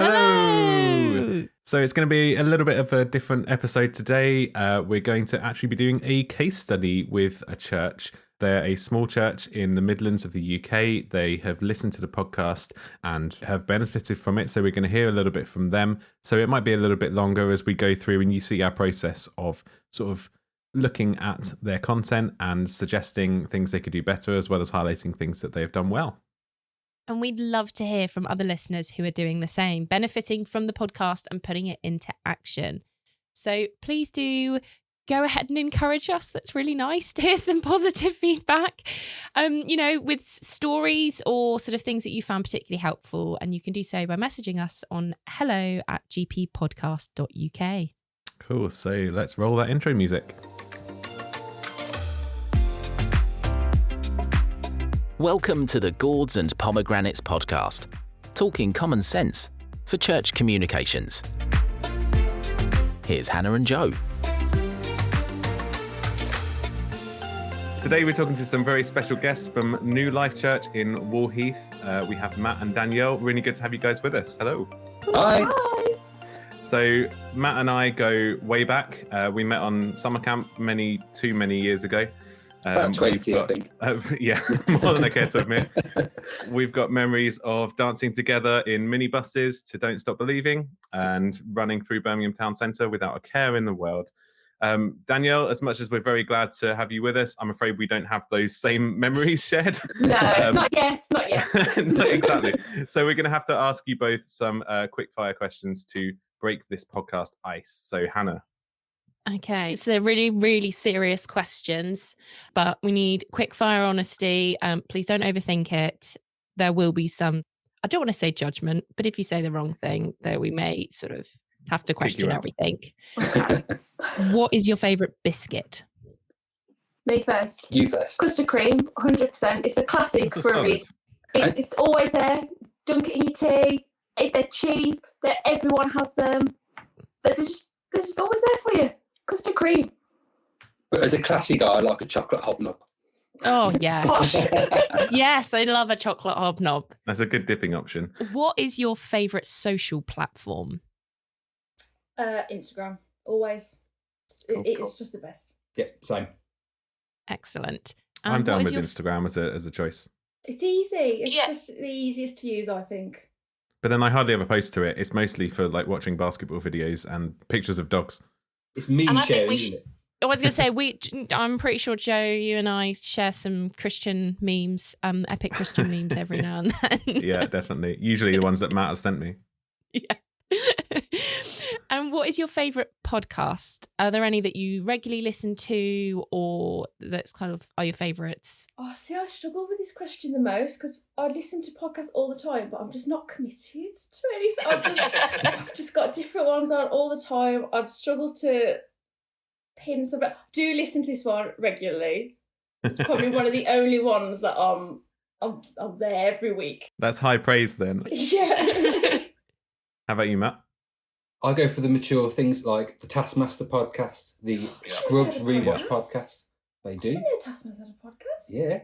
Hello! So it's going to be a little bit of a different episode today. We're going to actually be doing a case study with a church. They're a small church in the Midlands of the UK. They have listened to the podcast and have benefited from it. So we're going to hear a little bit from them. So it might be a little bit longer as we go through and you see our process of sort of looking at their content and suggesting things they could do better, as well as highlighting things that they have done well. And we'd love to hear from other listeners who are doing the same, benefiting from the podcast and putting it into action. So please do go ahead and encourage us. That's really nice to hear some positive feedback, with stories or sort of things that you found particularly helpful. And you can do so by messaging us on hello@gppodcast.uk. Cool. So let's roll that intro music. Welcome to the Gourds and Pomegranates podcast, talking common sense for church communications. Here's Hannah and Joe. Today we're talking to some very special guests from New Life Church in Wall Heath. We have Matt and Danielle. Really good to have you guys with us. Hello. Hi. So Matt and I go way back. We met on summer camp too many years ago. About 20, I think. Yeah, more than I care to admit. We've got memories of dancing together in minibuses to Don't Stop Believing and running through Birmingham Town Centre without a care in the world. Danielle, as much as we're very glad to have you with us, I'm afraid we don't have those same memories shared. No, not yet. No, exactly. So we're going to have to ask you both some quick fire questions to break this podcast ice. So Hannah. Okay, so they're really, really serious questions, but we need quick fire honesty. Please don't overthink it. There will be some, I don't want to say judgment, but if you say the wrong thing, there we may sort of have to question everything. Okay. What is your favourite biscuit? Me first. You first. Custard cream, 100%. It's a classic for a reason. It's always there. Dunk it in your tea. They're cheap. Everyone has them. They're just always there for you. Custard cream. But as a classy guy, I like a chocolate hobnob. Oh, yeah. Yes, I love a chocolate hobnob. That's a good dipping option. What is your favourite social platform? Instagram. Always. Cool. It's just the best. Yeah, same. Excellent. I'm down with Instagram as a choice. It's easy. It's just the easiest to use, I think. But then I hardly ever post to it. It's mostly for like watching basketball videos and pictures of dogs. It's meme sharing, isn't it? I was going to say, I'm pretty sure, Joe, you and I share some Christian memes, epic Christian memes every now and then. Yeah, definitely. Usually the ones that Matt has sent me. Yeah. And what is your favourite podcast? Are there any that you regularly listen to or that's kind of are your favourites? Oh, see, I struggle with this question the most because I listen to podcasts all the time, but I'm just not committed to anything. I've just got different ones on all the time. I'd struggle to pin something. I do listen to this one regularly. It's probably one of the only ones that I'm there every week. That's high praise then. Yeah. How about you, Matt? I go for the mature things like the Taskmaster podcast, the Scrubs Rewatch podcast. They do. I didn't know Taskmaster had a podcast. Yeah.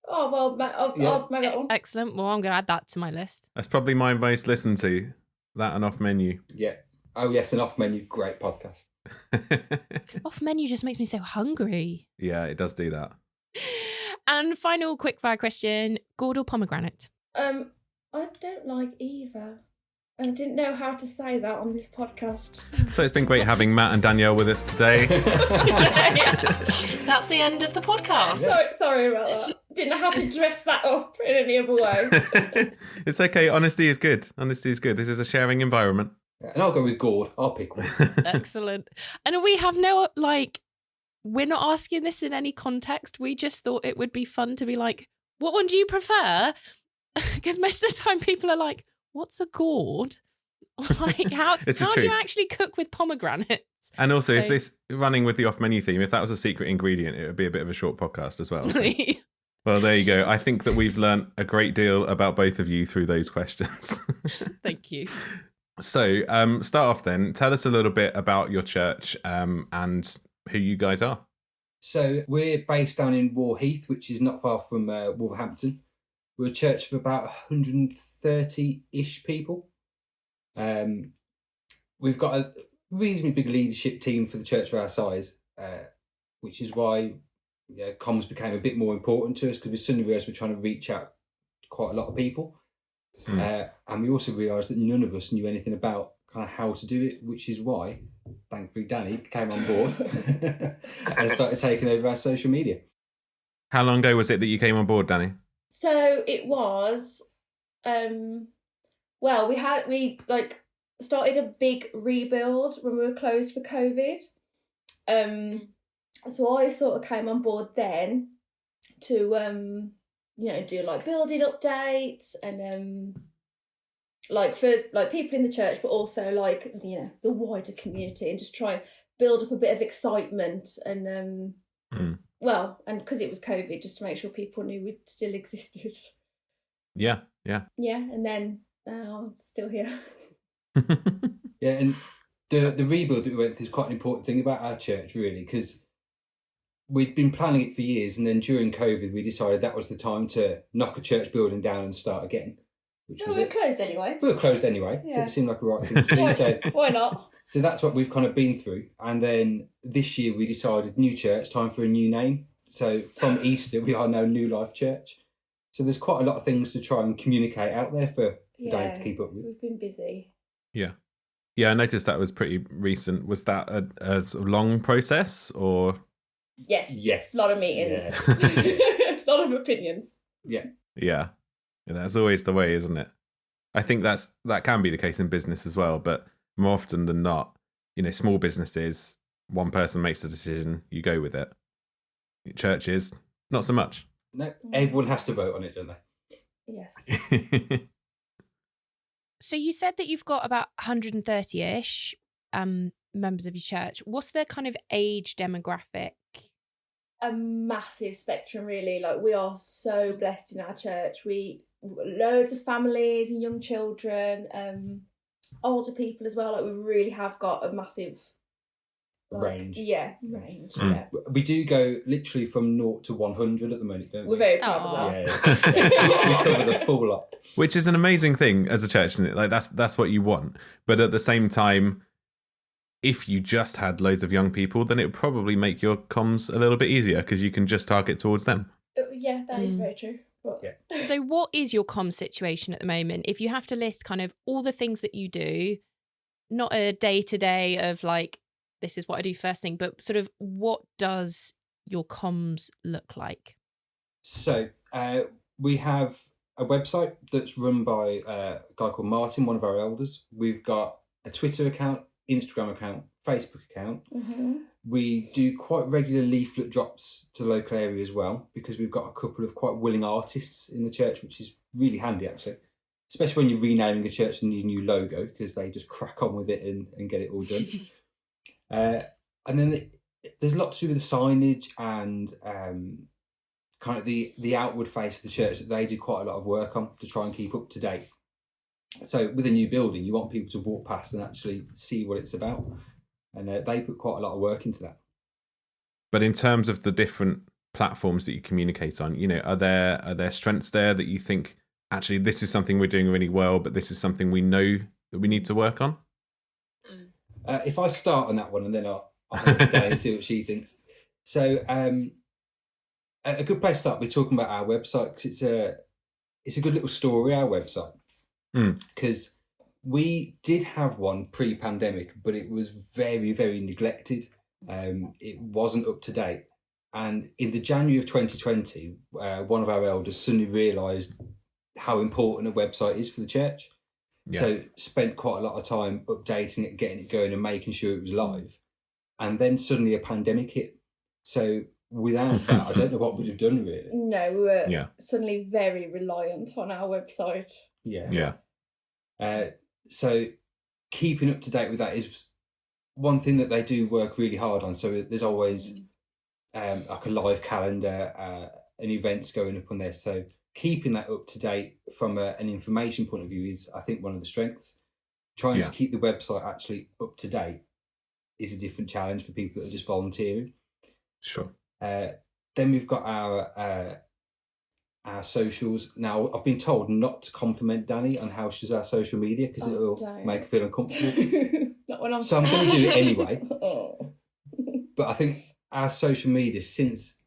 Oh, well, I'll make that one. Excellent. Well, I'm going to add that to my list. That's probably my most listened to. That and Off Menu. Yeah. Oh, yes, and Off Menu. Great podcast. Off Menu just makes me so hungry. Yeah, it does do that. And final quickfire question, gourd or pomegranate? I don't like either. And I didn't know how to say that on this podcast. So it's been great having Matt and Danielle with us today. That's the end of the podcast. Sorry about that. Didn't know how to dress that up in any other way. It's okay. Honesty is good. Honesty is good. This is a sharing environment. Yeah, and I'll go with gourd. I'll pick one. Excellent. And we have no, we're not asking this in any context. We just thought it would be fun to be like, what one do you prefer? Because most of the time people are like, what's a gourd? Like, how do you actually cook with pomegranates? And also, if this running with the off-menu theme, if that was a secret ingredient, it would be a bit of a short podcast as well. So. Well, there you go. I think that we've learnt a great deal about both of you through those questions. Thank you. So, start off then. Tell us a little bit about your church and who you guys are. So, we're based down in Wall Heath, which is not far from Wolverhampton. We're a church of about 130-ish people. We've got a reasonably big leadership team for the church of our size, which is why comms became a bit more important to us, because we suddenly realised we're trying to reach out to quite a lot of people. And we also realised that none of us knew anything about kind of how to do it, which is why, thankfully, Danny came on board and started taking over our social media. How long ago was it that you came on board, Danny? So it was, well, we started a big rebuild when we were closed for COVID. So I sort of came on board then to, do like building updates and for people in the church, but also the wider community, and just try and build up a bit of excitement and and because it was COVID, just to make sure people knew we still existed. Yeah. And then I'm still here. Yeah, and the rebuild that we went through is quite an important thing about our church, really, because we'd been planning it for years, and then during COVID we decided that was the time to knock a church building down and start again. We were closed anyway. We were closed anyway, so it seemed like a right thing to do. So, why not? So that's what we've kind of been through. And then this year we decided, new church, time for a new name. So from Easter we are now New Life Church. So there's quite a lot of things to try and communicate out there for Dave to keep up with. We've been busy. Yeah, I noticed that was pretty recent. Was that a sort of long process, or? Yes. A lot of meetings. A lot of opinions. Yeah, that's always the way, isn't it? I think that can be the case in business as well, but more often than not, small businesses, one person makes the decision, you go with it. Churches, not so much. No, everyone has to vote on it, don't they? Yes. So you said that you've got about 130-ish members of your church. What's their kind of age demographic? A massive spectrum, really. We are so blessed in our church. Loads of families and young children, older people as well. We really have got a massive range. Yeah, range. Mm. Yeah. We do go literally from 0 to 100 at the moment, don't we? We're very proud of that. Yeah. We cover the full lot. Which is an amazing thing as a church, isn't it? That's what you want. But at the same time, if you just had loads of young people, then it would probably make your comms a little bit easier, because you can just target towards them. Yeah, that is very true. But... Yeah. So what is your comms situation at the moment? If you have to list kind of all the things that you do, not a day-to-day of this is what I do first thing, but sort of what does your comms look like? So we have a website that's run by a guy called Martin, one of our elders. We've got a Twitter account, Instagram account, Facebook account. Mm-hmm. We do quite regular leaflet drops to the local area as well, because we've got a couple of quite willing artists in the church, which is really handy, actually, especially when you're renaming a church and need a new logo, because they just crack on with it and get it all done. And then there's lots to do with the signage and kind of the outward face of the church that they do quite a lot of work on to try and keep up to date. So with a new building, you want people to walk past and actually see what it's about. And they put quite a lot of work into that. But in terms of the different platforms that you communicate on, are there strengths there that you think, actually, this is something we're doing really well, but this is something we know that we need to work on? If I start on that one, and then I'll hand it down and see what she thinks. So a good place to start, we're talking about our website, because it's a good little story, our website. Because we did have one pre-pandemic, but it was very, very neglected. It wasn't up to date. And in the January of 2020, one of our elders suddenly realised how important a website is for the church. Yeah. So spent quite a lot of time updating it, getting it going and making sure it was live. And then suddenly a pandemic hit. So without that, I don't know what we'd have done, really. No, we were suddenly very reliant on our website. Yeah. So keeping up to date with that is one thing that they do work really hard on. So there's always like a live calendar and events going up on there. So keeping that up to date from an information point of view is, I think, one of the strengths. Trying to keep the website actually up to date is a different challenge for people that are just volunteering. Sure. Then we've got our our socials. Now, I've been told not to compliment Danny on how she does our social media because it'll make her feel uncomfortable. Not when I'm So I'm going to do it anyway. Oh. But I think our social media, since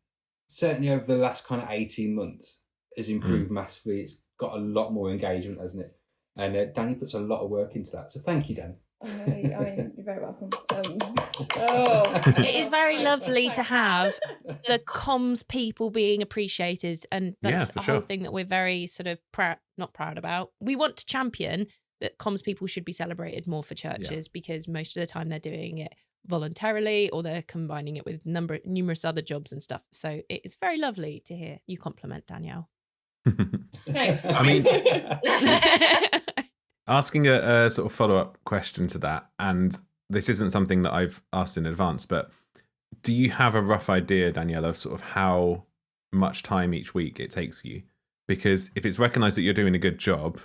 certainly over the last kind of 18 months, has improved massively. It's got a lot more engagement, hasn't it? And Danny puts a lot of work into that. So thank you, Danny. I mean, you're very welcome. It is very lovely to have the comms people being appreciated, and that's a whole thing that we're very sort of not proud about. We want to champion that comms people should be celebrated more for churches because most of the time they're doing it voluntarily or they're combining it with numerous other jobs and stuff. So it is very lovely to hear you compliment Danielle. Thanks. I mean, asking a sort of follow-up question to that, and this isn't something that I've asked in advance, but do you have a rough idea, Danielle, of sort of how much time each week it takes you? Because if it's recognised that you're doing a good job...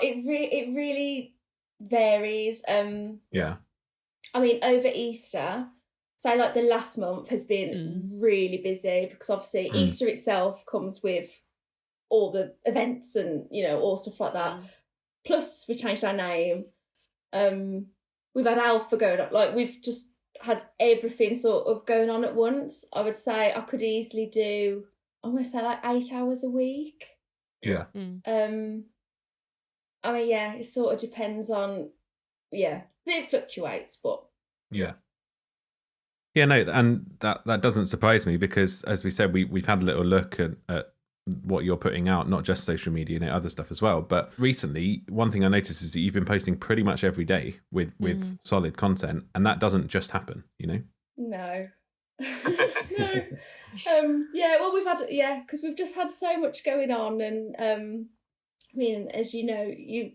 it really varies. Yeah. I mean, over Easter, say like the last month has been really busy because obviously Easter itself comes with all the events and, you know, all stuff like that. Plus, we changed our name. We've had Alpha going on. Like, we've just had everything sort of going on at once. I would say I could easily do, I'm going to say like 8 hours a week. Yeah. I mean, yeah, it sort of depends on, it fluctuates, but... Yeah. Yeah, no, and that doesn't surprise me because, as we said, we've had a little look at what you're putting out, not just social media, you know, other stuff as well. But recently, one thing I noticed is that you've been posting pretty much every day with solid content, and that doesn't just happen, you know? No. No. Well, we've had, because we've just had so much going on, and I mean, as you know, your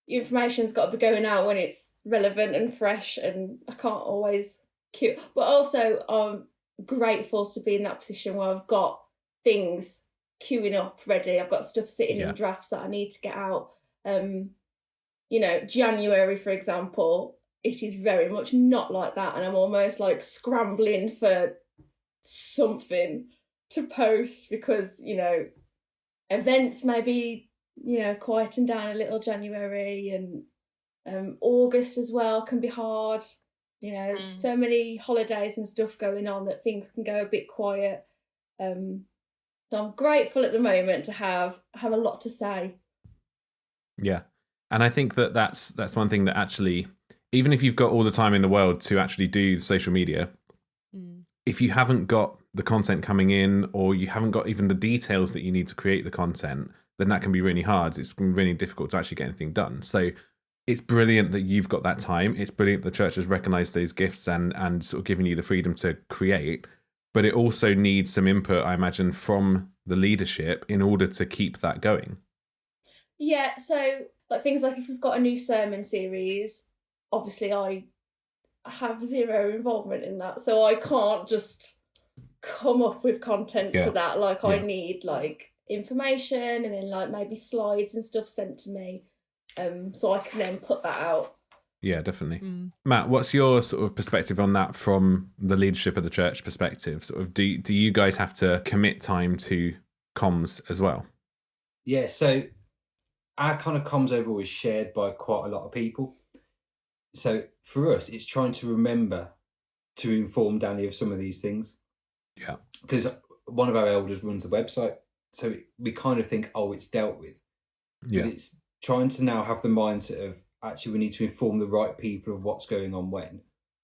information's got to be going out when it's relevant and fresh, and I can't always queue. But also, I'm grateful to be in that position where I've got things queuing up ready. I've got stuff sitting in drafts that I need to get out. You know, January, for example, it is very much not like that, and I'm almost like scrambling for something to post because, you know, events maybe, you know, quieten down a little January, and August as well can be hard. You know, there's so many holidays and stuff going on that things can go a bit quiet. So I'm grateful at the moment to have a lot to say. Yeah. And I think that's one thing that actually, even if you've got all the time in the world to actually do social media, if you haven't got the content coming in, or you haven't got even the details that you need to create the content, then that can be really hard. It's really difficult to actually get anything done. So it's brilliant that you've got that time. It's brilliant the church has recognised those gifts and sort of given you the freedom to create. But it also needs some input, I imagine, from the leadership in order to keep that going. Yeah, so like things like if we've got a new sermon series, obviously I have zero involvement in that. So I can't just come up with content for that. Like I need like information and then like maybe slides and stuff sent to me, so I can then put that out. Yeah, definitely. Matt, what's your sort of perspective on that from the leadership of the church perspective? Sort of, do you guys have to commit time to comms as well? Yeah, so our kind of comms overall is shared by quite a lot of people. So for us, it's trying to remember to inform Danny of some of these things. Yeah. Because one of our elders runs the website, so we kind of think, it's dealt with. Yeah. But it's trying to now have the mindset of, actually, we need to inform the right people of what's going on when,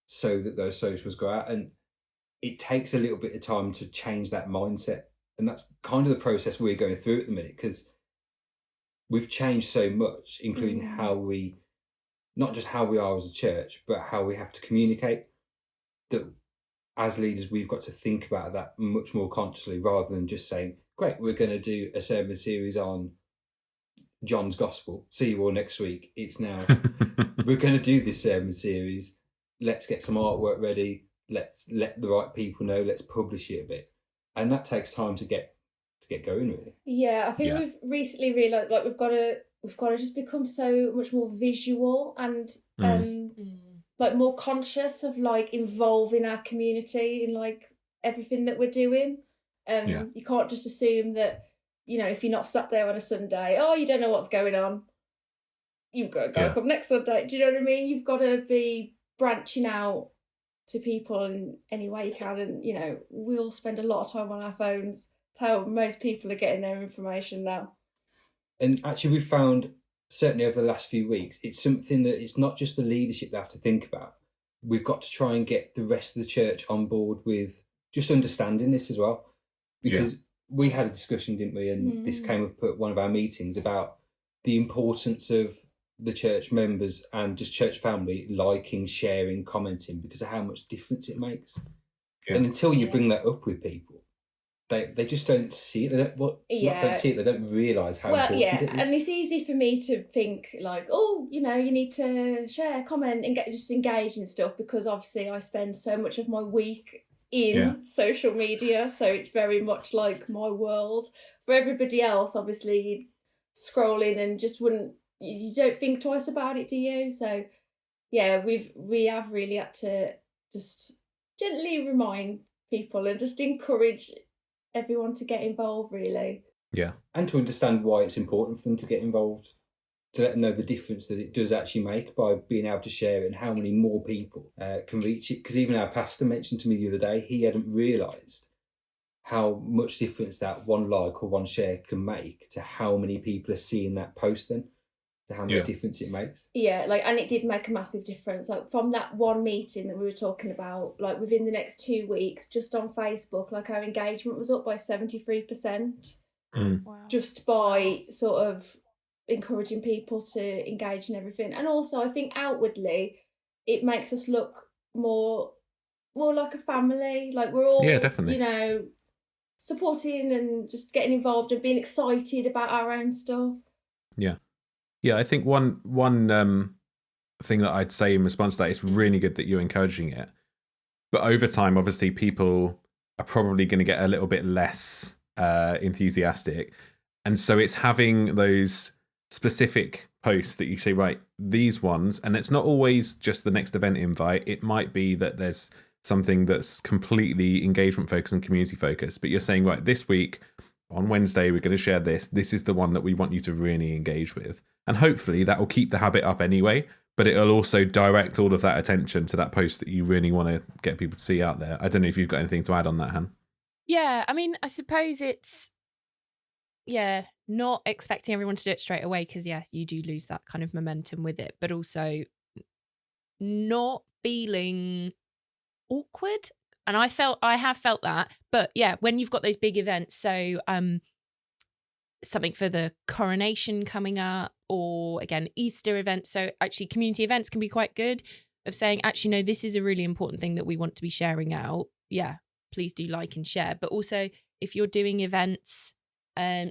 so that those socials go out. And it takes a little bit of time to change that mindset. And that's kind of the process we're going through at the minute, because we've changed so much, including how we, not just how we are as a church, but how we have to communicate, that as leaders, we've got to think about that much more consciously, rather than just saying, great, we're going to do a sermon series on John's Gospel. See you all next week. It's now, we're going to do this sermon series. Let's get some artwork ready. Let's let the right people know. Let's publish it a bit. And that takes time to get going, really. Yeah, I think we've recently realised like we've got to just become so much more visual and like more conscious of like involving our community in like everything that we're doing. Yeah. You can't just assume that, you know, if you're not sat there on a Sunday, oh, you don't know what's going on. You've got to come next Sunday. Do you know what I mean? You've got to be branching out to people in any way you can. And, you know, we all spend a lot of time on our phones. It's how most people are getting their information now. And actually, we've found, certainly over the last few weeks, it's something that it's not just the leadership they have to think about. We've got to try and get the rest of the church on board with just understanding this as well. Because we had a discussion, didn't we? And this came up at one of our meetings about the importance of the church members and just church family liking, sharing, commenting, because of how much difference it makes. Yeah. And until you bring that up with people, they just don't see it. They don't see it. They don't realise how important it is. And it's easy for me to think like, oh, you know, you need to share, comment, and just engage in stuff, because obviously I spend so much of my week in social media, so it's very much like my world. For everybody else, obviously, scrolling and just you don't think twice about it, do you? So yeah, we have really had to just gently remind people and just encourage everyone to get involved, really. Yeah. And to understand why it's important for them to get involved, to let them know the difference that it does actually make by being able to share it, and how many more people can reach it. Because even our pastor mentioned to me the other day, he hadn't realised how much difference that one like or one share can make to how many people are seeing that post then, to how much difference it makes. Yeah, and it did make a massive difference. Like from that one meeting that we were talking about, like within the next 2 weeks, just on Facebook, like our engagement was up by 73%. Wow. Just by sort of encouraging people to engage in everything. And also I think outwardly it makes us look more like a family, like we're all definitely, you know, supporting and just getting involved and being excited about our own stuff. I think one thing that I'd say in response to that, it's really good that you're encouraging it, but over time obviously people are probably going to get a little bit less enthusiastic, and so it's having those specific posts that you say, right, these ones, and it's not always just the next event invite. It might be that there's something that's completely engagement focused and community focused, but you're saying, right, this week on Wednesday we're going to share this is the one that we want you to really engage with, and hopefully that will keep the habit up anyway, but it'll also direct all of that attention to that post that you really want to get people to see out there. I don't know if you've got anything to add on that, Han. Yeah, I mean, I suppose it's not expecting everyone to do it straight away, because you do lose that kind of momentum with it, but also not feeling awkward. And I have felt that, but when you've got those big events, so something for the coronation coming up, or again Easter events, so actually community events can be quite good of saying, actually no, this is a really important thing that we want to be sharing out. Please do like and share. But also if you're doing events,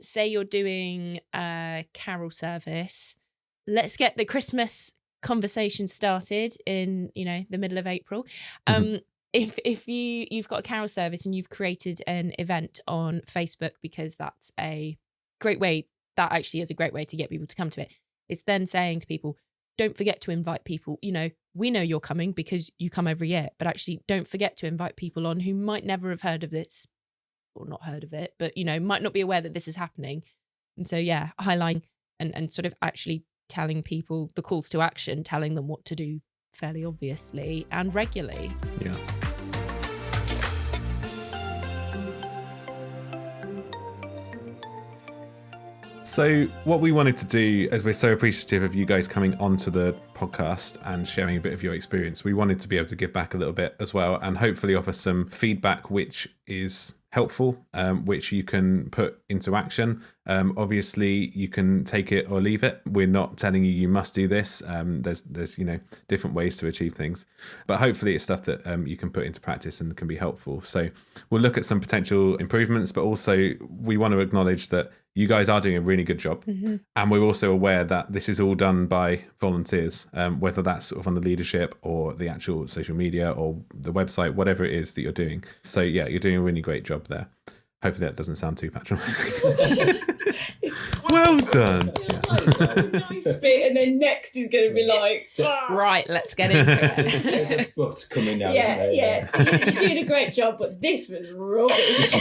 say you're doing a carol service, let's get the Christmas conversation started in, you know, the middle of April. If you've got a carol service and you've created an event on Facebook, because that's a great way, that actually is a great way to get people to come to it. It's then saying to people, don't forget to invite people. You know, we know you're coming because you come every year, but actually don't forget to invite people on who might never have heard of this, or not heard of it, but, you know, might not be aware that this is happening. And so, highlighting and sort of actually telling people the calls to action, telling them what to do fairly obviously and regularly. Yeah. So what we wanted to do, as we're so appreciative of you guys coming onto the podcast and sharing a bit of your experience, we wanted to be able to give back a little bit as well, and hopefully offer some feedback which is helpful, which you can put into action. Obviously you can take it or leave it. We're not telling you must do this. There's you know, different ways to achieve things, but hopefully it's stuff that you can put into practice and can be helpful. So we'll look at some potential improvements, but also we want to acknowledge that you guys are doing a really good job. And we're also aware that this is all done by volunteers, whether that's sort of on the leadership or the actual social media or the website, whatever it is that you're doing. So you're doing a really great job there. Hopefully that doesn't sound too patronising. Well done. Nice bit, and then next is going to be like, Right, let's get into it. There's a bus coming now, yeah, isn't there? you're doing a great job, but this was rubbish.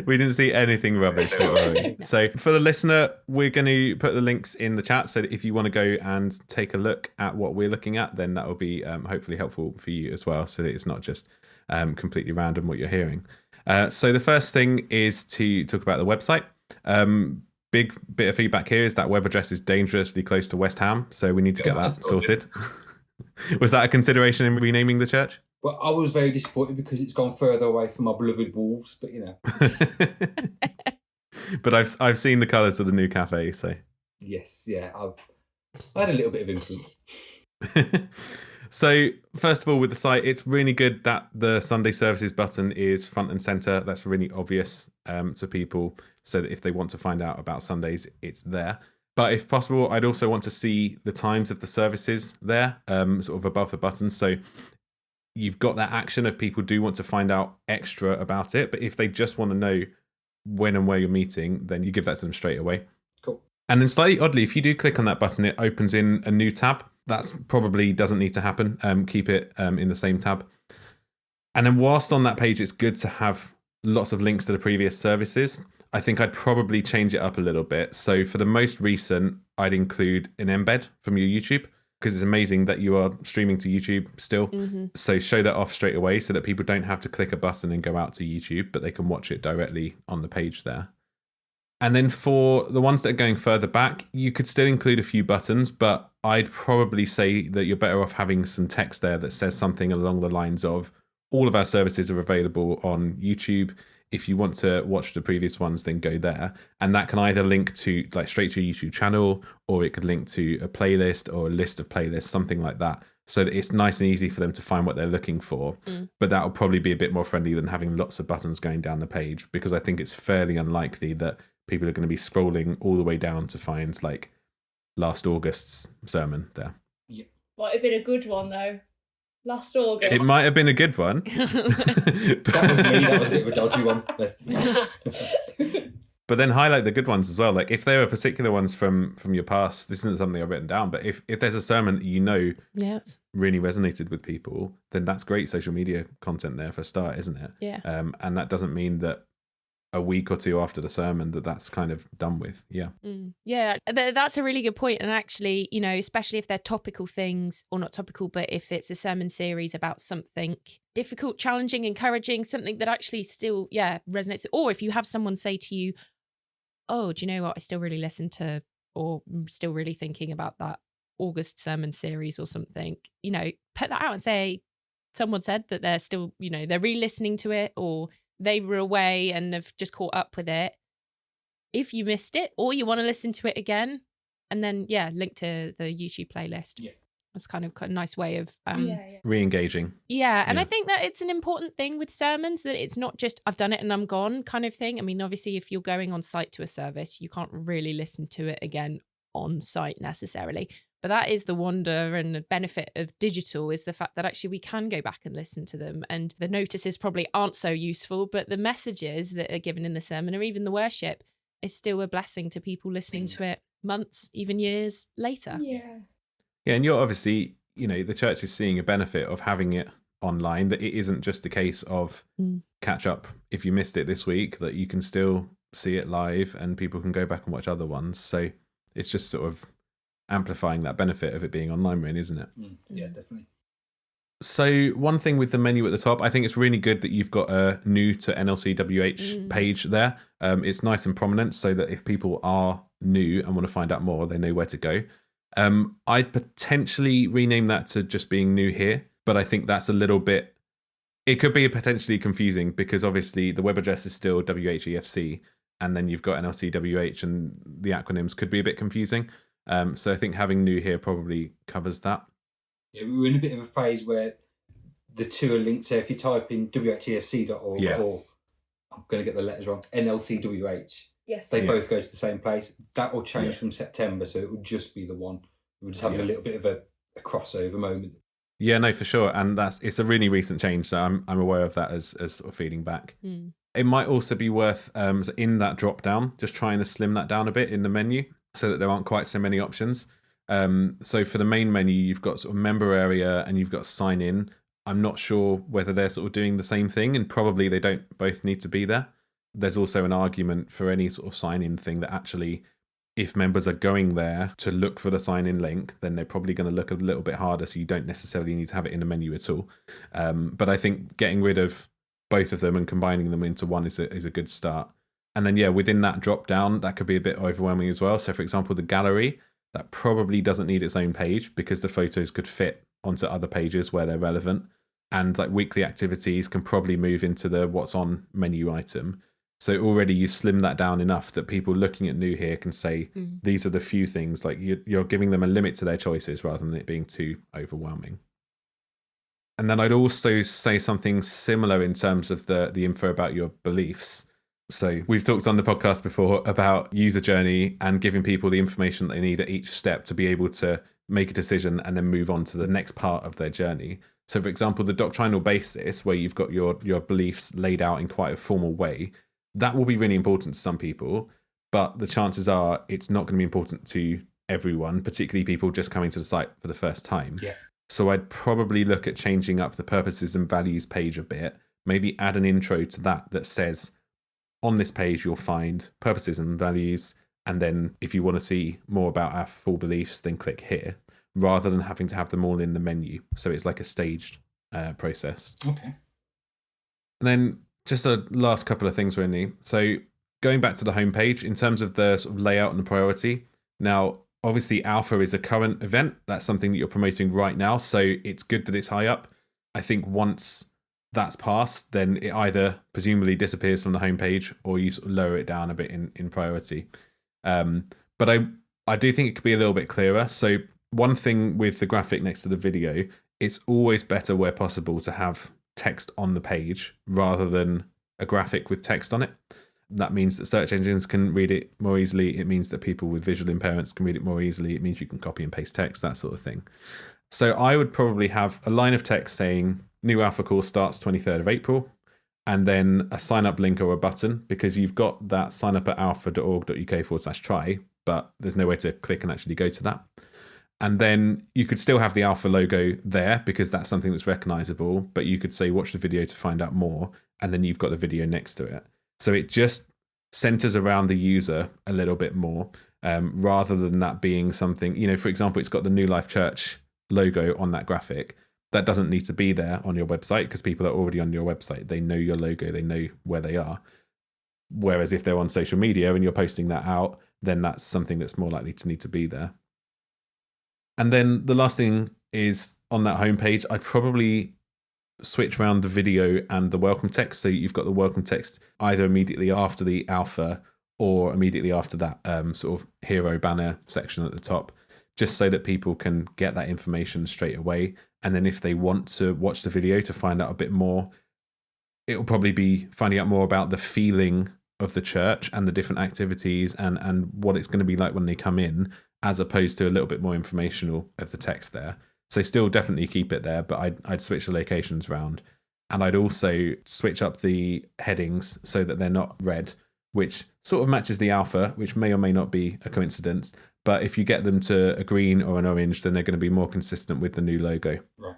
We didn't see anything rubbish, don't worry. So for the listener, we're going to put the links in the chat so that if you want to go and take a look at what we're looking at, then that will be hopefully helpful for you as well, so that it's not just completely random what you're hearing. So the first thing is to talk about the website. Big bit of feedback here is that web address is dangerously close to West Ham, so we need to get that sorted. Was that a consideration in renaming the church? Well, I was very disappointed because it's gone further away from my beloved Wolves, but you know. But I've seen the colours of the new cafe, so Yes, yeah, I had a little bit of influence. So first of all, with the site, it's really good that the Sunday services button is front and center. That's really obvious to people, so that if they want to find out about Sundays, it's there. But if possible, I'd also want to see the times of the services there, sort of above the button. So you've got that action if people do want to find out extra about it. But if they just want to know when and where you're meeting, then you give that to them straight away. Cool. And then slightly oddly, if you do click on that button, it opens in a new tab. That's probably doesn't need to happen. Keep it in the same tab. And then whilst on that page, it's good to have lots of links to the previous services. I think I'd probably change it up a little bit. So for the most recent, I'd include an embed from your YouTube, because it's amazing that you are streaming to YouTube still. Mm-hmm. So show that off straight away so that people don't have to click a button and go out to YouTube, but they can watch it directly on the page there. And then for the ones that are going further back, you could still include a few buttons, but I'd probably say that you're better off having some text there that says something along the lines of, all of our services are available on YouTube. If you want to watch the previous ones, then go there. And that can either link to like straight to your YouTube channel, or it could link to a playlist or a list of playlists, something like that. So that it's nice and easy for them to find what they're looking for. But that'll probably be a bit more friendly than having lots of buttons going down the page, because I think it's fairly unlikely that people are going to be scrolling all the way down to find like last August's sermon there. Yeah. Might have been a good one though. Last August. It might have been a good one. That was me. That was a bit of a dodgy one. But then highlight the good ones as well. Like if there are particular ones from your past, this isn't something I've written down, but if there's a sermon that you know really resonated with people, then that's great social media content there for a start, isn't it? Yeah. And that doesn't mean that a week or two after the sermon that's kind of done with. Yeah. Yeah, that's a really good point. And actually, you know, especially if they're topical things, or not topical, but if it's a sermon series about something difficult, challenging, encouraging, something that actually still, resonates. Or if you have someone say to you, oh, do you know what? I still really listen to, or I'm still really thinking about that August sermon series or something, you know, put that out and say, someone said that they're still, you know, they're re-listening to it, or they were away and have just caught up with it. If you missed it, or you want to listen to it again, and then link to the YouTube playlist. Yeah, that's kind of a nice way of re-engaging. And I think that it's an important thing with sermons, that it's not just I've done it and I'm gone kind of thing. I mean, obviously, if you're going on site to a service, you can't really listen to it again on site necessarily. But that is the wonder and the benefit of digital, is the fact that actually we can go back and listen to them. And the notices probably aren't so useful, but the messages that are given in the sermon, or even the worship, is still a blessing to people listening to it months, even years later. Yeah. Yeah, and you're obviously, you know, the church is seeing a benefit of having it online, that it isn't just a case of catch up if you missed it this week, that you can still see it live and people can go back and watch other ones. So it's just sort of amplifying that benefit of it being online, really, isn't it? Yeah, definitely. So one thing with the menu at the top, I think it's really good that you've got a new to NLCWH page there. It's nice and prominent, so that if people are new and want to find out more, they know where to go. I'd potentially rename that to just being new here, but I think that's a little bit, it could be potentially confusing, because obviously the web address is still WHEFC, and then you've got NLCWH, and the acronyms could be a bit confusing. So I think having new here probably covers that. Yeah, we're in a bit of a phase where the two are linked. So if you type in WHEFC.org or, I'm going to get the letters wrong, NLCWH, they both go to the same place. That will change from September, so it will just be the one. We're just having a little bit of a crossover moment. Yeah, no, for sure. And it's a really recent change, so I'm aware of that as sort of feeding back. It might also be worth in that drop down, just trying to slim that down a bit in the menu so that there aren't quite so many options. So for the main menu, you've got sort of member area and you've got sign in. I'm not sure whether they're sort of doing the same thing, and probably they don't both need to be there. There's also an argument for any sort of sign in thing that actually, if members are going there to look for the sign in link, then they're probably going to look a little bit harder. So you don't necessarily need to have it in the menu at all. But I think getting rid of both of them and combining them into one is a good start. And then, within that drop down, that could be a bit overwhelming as well. So for example, the gallery, that probably doesn't need its own page because the photos could fit onto other pages where they're relevant. And like weekly activities can probably move into the what's on menu item. So already you slim that down enough that people looking at New Here can say, these are the few things, like you're giving them a limit to their choices rather than it being too overwhelming. And then I'd also say something similar in terms of the info about your beliefs. So we've talked on the podcast before about user journey and giving people the information they need at each step to be able to make a decision and then move on to the next part of their journey. So for example, the doctrinal basis, where you've got your beliefs laid out in quite a formal way, that will be really important to some people, but the chances are it's not going to be important to everyone, particularly people just coming to the site for the first time. Yeah. So I'd probably look at changing up the purposes and values page a bit, maybe add an intro to that says, on this page you'll find purposes and values, and then if you want to see more about our full beliefs, then click here, rather than having to have them all in the menu. So it's like a staged process. Okay. And then just a last couple of things, really. So going back to the homepage, in terms of the sort of layout and the priority, now, obviously, Alpha is a current event. That's something that you're promoting right now. So it's good that it's high up. I think once that's passed, then it either presumably disappears from the homepage or you sort of lower it down a bit in priority. But I do think it could be a little bit clearer. So one thing with the graphic next to the video, it's always better where possible to have text on the page rather than a graphic with text on it. That means that search engines can read it more easily. It means that people with visual impairments can read it more easily. It means you can copy and paste text, that sort of thing. So I would probably have a line of text saying new Alpha course starts 23rd of April, and then a sign up link or a button, because you've got that sign up at alpha.org.uk/try, but there's no way to click and actually go to that. And then you could still have the Alpha logo there because that's something that's recognizable, but you could say watch the video to find out more, and then you've got the video next to it. So it just centers around the user a little bit more, rather than that being something, for example, it's got the New Life Church logo on that graphic. That doesn't need to be there on your website because people are already on your website. They know your logo, they know where they are. Whereas if they're on social media and you're posting that out, then that's something that's more likely to need to be there. And then the last thing is on that homepage, I'd probably switch around the video and the welcome text. So you've got the welcome text either immediately after the Alpha or immediately after that sort of hero banner section at the top, just so that people can get that information straight away. And then if they want to watch the video to find out a bit more, it will probably be finding out more about the feeling of the church and the different activities and what it's going to be like when they come in, as opposed to a little bit more informational of the text there. So still definitely keep it there, but I'd switch the locations around. And I'd also switch up the headings so that they're not red, which sort of matches the Alpha, which may or may not be a coincidence. But if you get them to a green or an orange, then they're going to be more consistent with the new logo. Right.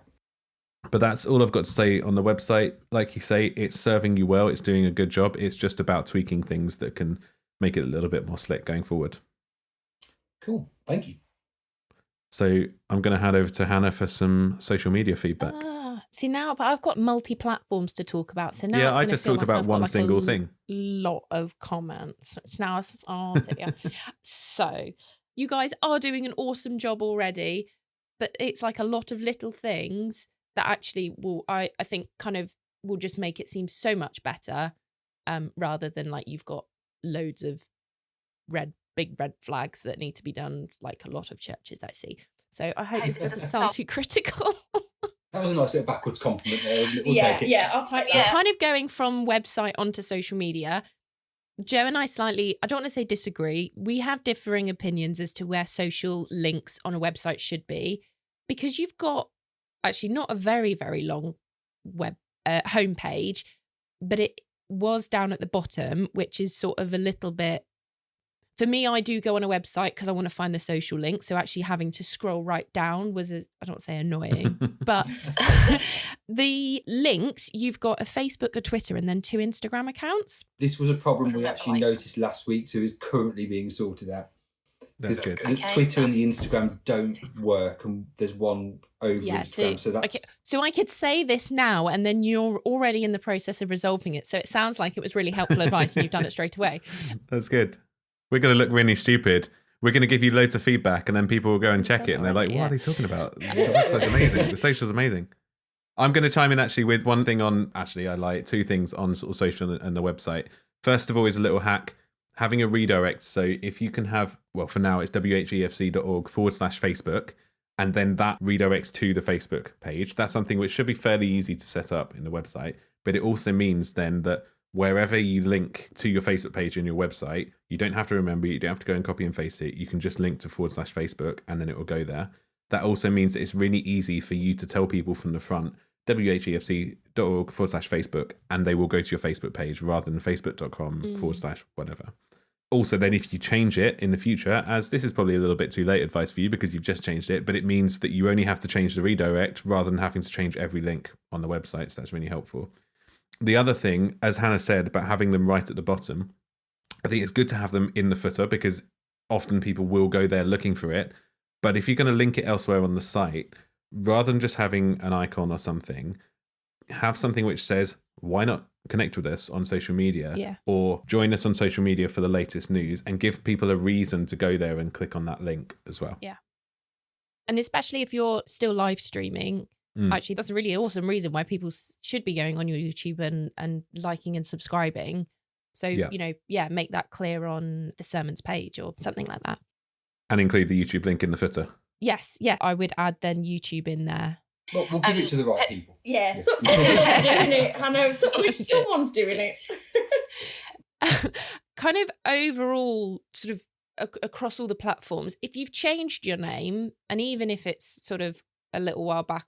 But that's all I've got to say on the website. Like you say, it's serving you well. It's doing a good job. It's just about tweaking things that can make it a little bit more slick going forward. Cool. Thank you. So I'm going to hand over to Hannah for some social media feedback. See now, but I've got multi-platforms to talk about. So now I just talked about one single thing. Lot of comments, which now is dear. So you guys are doing an awesome job already, but it's like a lot of little things that actually will, I think, kind of will just make it seem so much better, rather than like you've got loads of big red flags that need to be done, like a lot of churches I see. So I hope this doesn't sound too critical. That was a nice little backwards compliment there. We'll take it. Yeah, I'll take that. It's kind of going from website onto social media. Joe and I I don't want to say disagree. We have differing opinions as to where social links on a website should be, because you've got actually not a very, very long web homepage, but was down at the bottom, which is sort of a little bit, for me, I do go on a website because I want to find the social link. So actually having to scroll right down was, I don't want to say annoying, but the links, you've got a Facebook, a Twitter, and then 2 Instagram accounts. This was a problem we actually noticed last week, so is currently being sorted out. That's good. The Twitter and the Instagram don't work, and there's one over Instagram, so that's... Okay. So I could say this now, and then you're already in the process of resolving it. So it sounds like it was really helpful advice, and you've done it straight away. That's good. We're going to look really stupid. We're going to give you loads of feedback, and then people will go and check it, and they're like, what are they talking about? The website's amazing. The social's amazing. I'm going to chime in actually with one thing on, actually I like 2 things on sort of social and the website. First of all is a little hack, having a redirect. So if you can have, well, for now it's whefc.org/Facebook, and then that redirects to the Facebook page. That's something which should be fairly easy to set up in the website, but it also means then that wherever you link to your Facebook page in your website, you don't have to remember, you don't have to go and copy and paste it. You can just link to /Facebook and then it will go there. That also means that it's really easy for you to tell people from the front, whefc.org/Facebook, and they will go to your Facebook page rather than facebook.com/whatever. Also, then if you change it in the future, as this is probably a little bit too late advice for you because you've just changed it, but it means that you only have to change the redirect rather than having to change every link on the website. So that's really helpful. The other thing, as Hannah said, about having them right at the bottom, I think it's good to have them in the footer because often people will go there looking for it. But if you're going to link it elsewhere on the site, rather than just having an icon or something, have something which says, why not connect with us on social media or join us on social media for the latest news, and give people a reason to go there and click on that link as well. Yeah. And especially if you're still live streaming, actually, that's a really awesome reason why people should be going on your YouTube and liking and subscribing. So, make that clear on the sermons page or something like that. And include the YouTube link in the footer. Yes, I would add then YouTube in there. Well, we'll give it to the right people. Yeah, someone's doing it. I know, someone's doing it. Kind of overall, sort of across all the platforms, if you've changed your name, and even if it's sort of a little while back,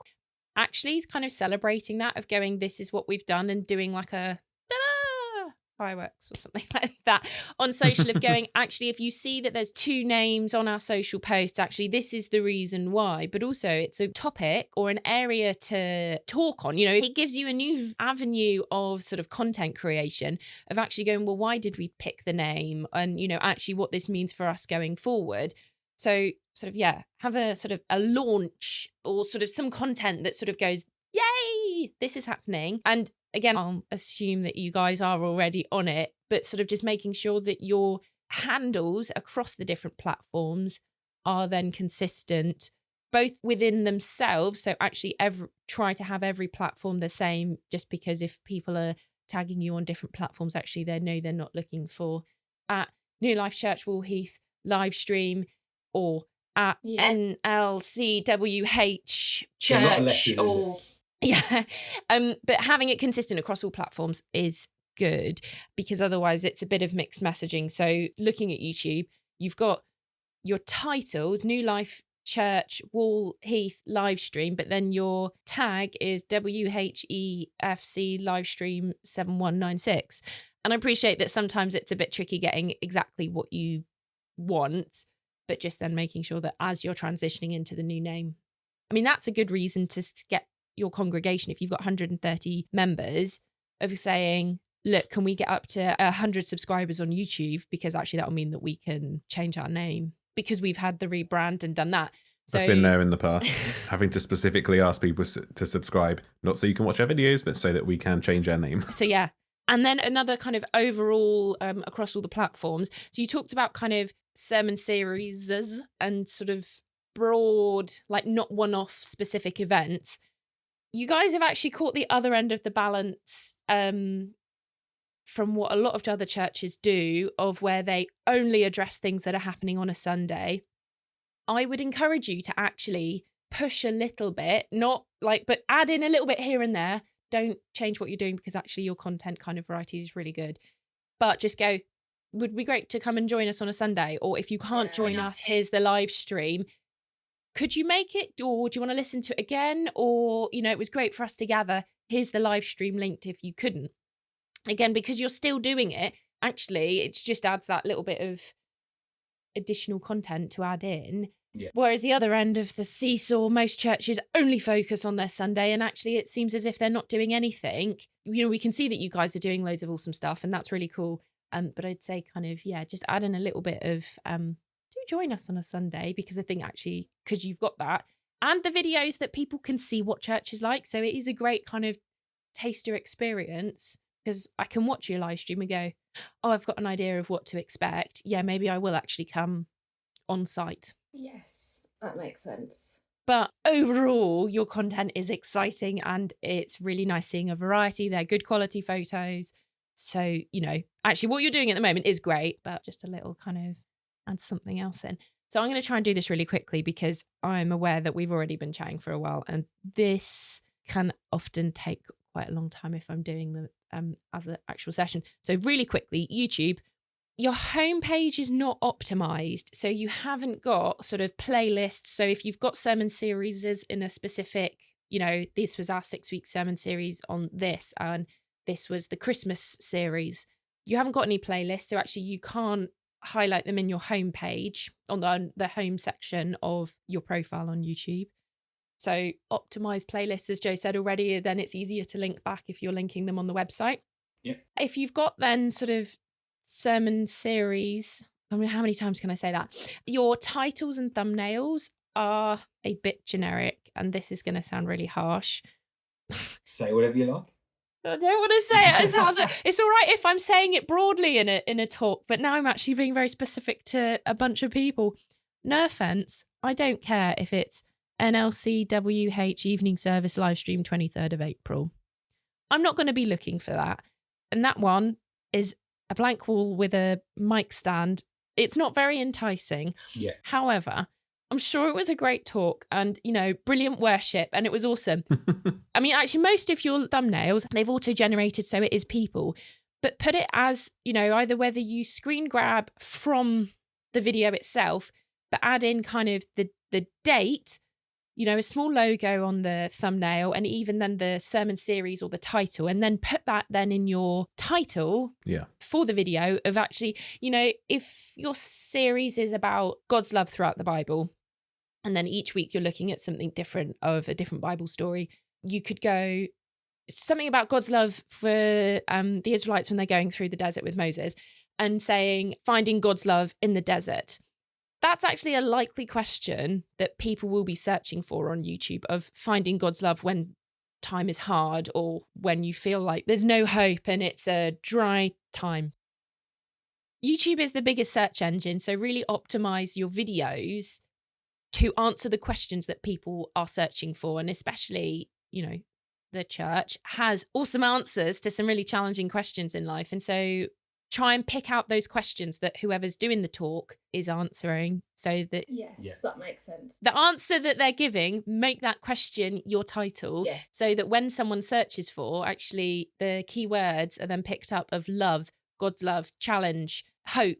actually kind of celebrating that, of going, this is what we've done, and doing like a ta-da! Fireworks or something like that on social, of going, actually, if you see that there's 2 names on our social posts, actually, this is the reason why. But also it's a topic or an area to talk on. It gives you a new avenue of sort of content creation, of actually going, well, why did we pick the name? And, actually what this means for us going forward. So sort of, have a sort of a launch or sort of some content that sort of goes, yay, this is happening. And again, I'll assume that you guys are already on it, but sort of just making sure that your handles across the different platforms are then consistent, both within themselves. So actually try to have every platform the same, just because if people are tagging you on different platforms, actually they know they're not looking for at New Life Church Wall Heath live stream or at NLCWH Church or but having it consistent across all platforms is good, because otherwise it's a bit of mixed messaging. So looking at YouTube, you've got your titles, New Life Church Wall Heath live stream, but then your tag is WHEFC live stream 7196. And I appreciate that sometimes it's a bit tricky getting exactly what you want, but just then making sure that as you're transitioning into the new name, I mean, that's a good reason to get your congregation, if you've got 130 members, of saying, look, can we get up to 100 subscribers on YouTube? Because actually that'll mean that we can change our name, because we've had the rebrand and done that. So, I've been there in the past, having to specifically ask people to subscribe, not so you can watch our videos, but so that we can change our name. So yeah. And then another kind of overall across all the platforms. So you talked about kind of sermon series and sort of broad, like not one-off specific events. You guys have actually caught the other end of the balance from what a lot of other churches do, of where they only address things that are happening on a Sunday. I would encourage you to actually push a little bit, but add in a little bit here and there. Don't change what you're doing, because actually your content kind of variety is really good. But just go, would be great to come and join us on a Sunday. Or if you can't join us, here's the live stream. Could you make it? Or do you want to listen to it again? Or, it was great for us to gather. Here's the live stream linked if you couldn't. again, because you're still doing it, actually, it just adds that little bit of additional content to add in. Yeah. Whereas the other end of the seesaw, most churches only focus on their Sunday, and actually it seems as if they're not doing anything. You know, we can see that you guys are doing loads of awesome stuff, and that's really cool. But I'd say kind of, just add in a little bit of, do join us on a Sunday, because I think actually, because you've got that, and the videos that people can see what church is like. So it is a great kind of taster experience, because I can watch your live stream and go, oh, I've got an idea of what to expect. Yeah, maybe I will actually come on site. Yes, that makes sense. But overall, your content is exciting and it's really nice seeing a variety. They're good quality photos. So, you know, actually what you're doing at the moment is great, but just a little kind of add something else in. So I'm going to try and do this really quickly because I'm aware that we've already been chatting for a while, and this can often take quite a long time if I'm doing the as an actual session. So really quickly, YouTube, your homepage is not optimized. So you haven't got sort of playlists. So if you've got sermon series in a specific, you know, this was our 6-week sermon series on this, and this was the Christmas series, you haven't got any playlists. So actually you can't highlight them in your homepage on the home section of your profile on YouTube. So optimized playlists, as Joe said already, then it's easier to link back if you're linking them on the website. Yeah. If you've got then sort of sermon series, I mean, how many times can I say that? Your titles and thumbnails are a bit generic, and this is going to sound really harsh. Say whatever you like. I don't want to say it. It's all right if I'm saying it broadly in a talk, but now I'm actually being very specific to a bunch of people. No offense, I don't care if it's NLCWH evening service live stream 23rd of April. I'm not going to be looking for that. And that one is a blank wall with a mic stand. It's not very enticing. Yeah. However, I'm sure it was a great talk and, you know, brilliant worship, and it was awesome. I mean, actually, most of your thumbnails, they've auto-generated, so it is people. But put it as, you know, either whether you screen grab from the video itself, but add in kind of the date, you know, a small logo on the thumbnail, and even then the sermon series or the title, and then put that then in your title for the video of actually, you know, if your series is about God's love throughout the Bible, and then each week you're looking at something different of a different Bible story, you could go something about God's love for the Israelites when they're going through the desert with Moses, and saying finding God's love in the desert. That's actually a likely question that people will be searching for on YouTube, of finding God's love when time is hard or when you feel like there's no hope and it's a dry time. YouTube is the biggest search engine, so really optimize your videos to answer the questions that people are searching for. And especially, you know, the church has awesome answers to some really challenging questions in life. And so try and pick out those questions that whoever's doing the talk is answering, so that that makes sense. the answer that they're giving, make that question your title, so that when someone searches for, actually the keywords are then picked up of love, God's love, challenge, hope,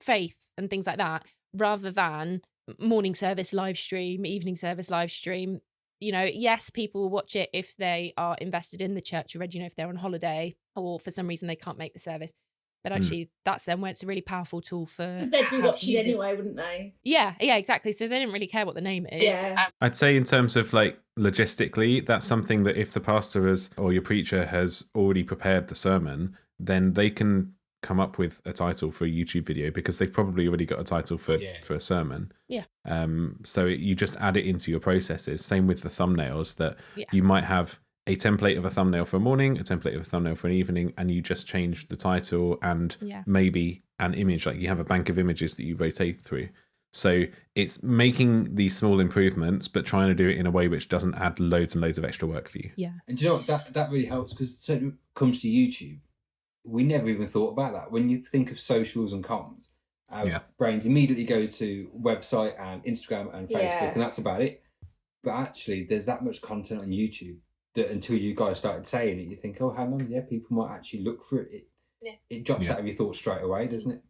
faith, and things like that, rather than morning service live stream, evening service live stream. You know, yes, people will watch it if they are invested in the church already, you know, if they're on holiday or for some reason they can't make the service. But actually, that's then where it's a really powerful tool for... Because they'd be watching anyway, wouldn't they? Yeah, exactly. So they didn't really care what the name is. Yeah. I'd say in terms of like logistically, that's something that if the pastor has, or your preacher has already prepared the sermon, then they can come up with a title for a YouTube video, because they've probably already got a title for a sermon. Yeah. So you just add it into your processes. Same with the thumbnails, that you might have a template of a thumbnail for a morning, a template of a thumbnail for an evening, and you just change the title and maybe an image. Like you have a bank of images that you rotate through. So it's making these small improvements, but trying to do it in a way which doesn't add loads and loads of extra work for you. Yeah. And do you know what? That really helps, because when it comes to YouTube, we never even thought about that. When you think of socials and comms, our brains immediately go to website and Instagram and Facebook, and that's about it. But actually, there's that much content on YouTube that until you guys started saying it, you think, oh, hang on, people might actually look for it. It drops out of your thoughts straight away, doesn't it?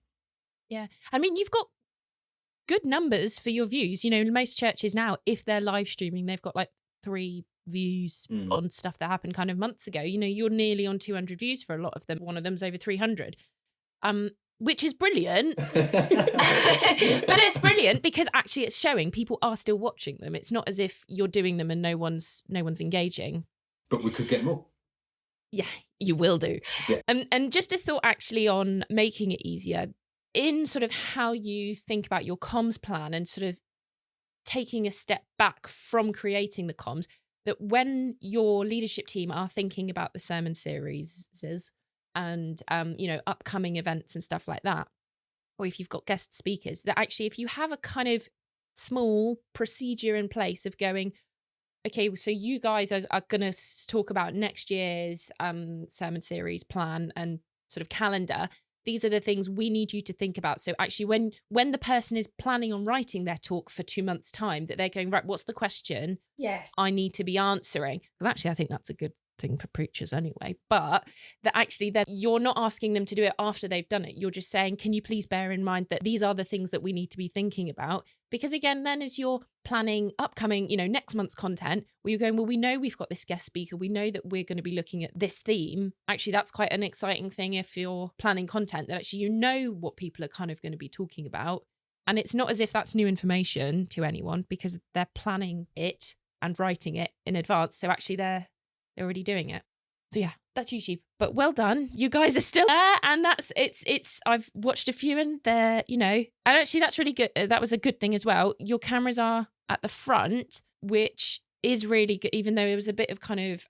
Yeah. I mean, you've got good numbers for your views. You know, most churches now, if they're live streaming, they've got like 3 views on stuff that happened kind of months ago. You know, you're nearly on 200 views for a lot of them. One of them's over 300. Which is brilliant. But it's brilliant because actually it's showing people are still watching them. It's not as if you're doing them and no one's engaging. But we could get more. Yeah, you will do. Yeah. And just a thought actually on making it easier in sort of how you think about your comms plan and sort of taking a step back from creating the comms, that when your leadership team are thinking about the sermon series and you know, upcoming events and stuff like that, or if you've got guest speakers, that actually if you have a kind of small procedure in place of going, okay, so you guys are going to talk about next year's sermon series plan and sort of calendar. These are the things we need you to think about. So actually when the person is planning on writing their talk for 2 months' time, that they're going, right, what's the question Yes. I need to be answering? Because actually I think that's a good thing for preachers anyway, but that actually then you're not asking them to do it after they've done it. You're just saying, can you please bear in mind that these are the things that we need to be thinking about? Because again, then as you're planning upcoming, you know, next month's content, where you're going, well, we know we've got this guest speaker, we know that we're going to be looking at this theme. Actually, that's quite an exciting thing if you're planning content, that actually you know what people are kind of going to be talking about. And it's not as if that's new information to anyone, because they're planning it and writing it in advance. So actually they're already doing it. So yeah, that's YouTube. But well done. You guys are still there. And it's I've watched a few and they're, you know, and actually that's really good. That was a good thing as well. Your cameras are at the front, which is really good, even though it was a bit of kind of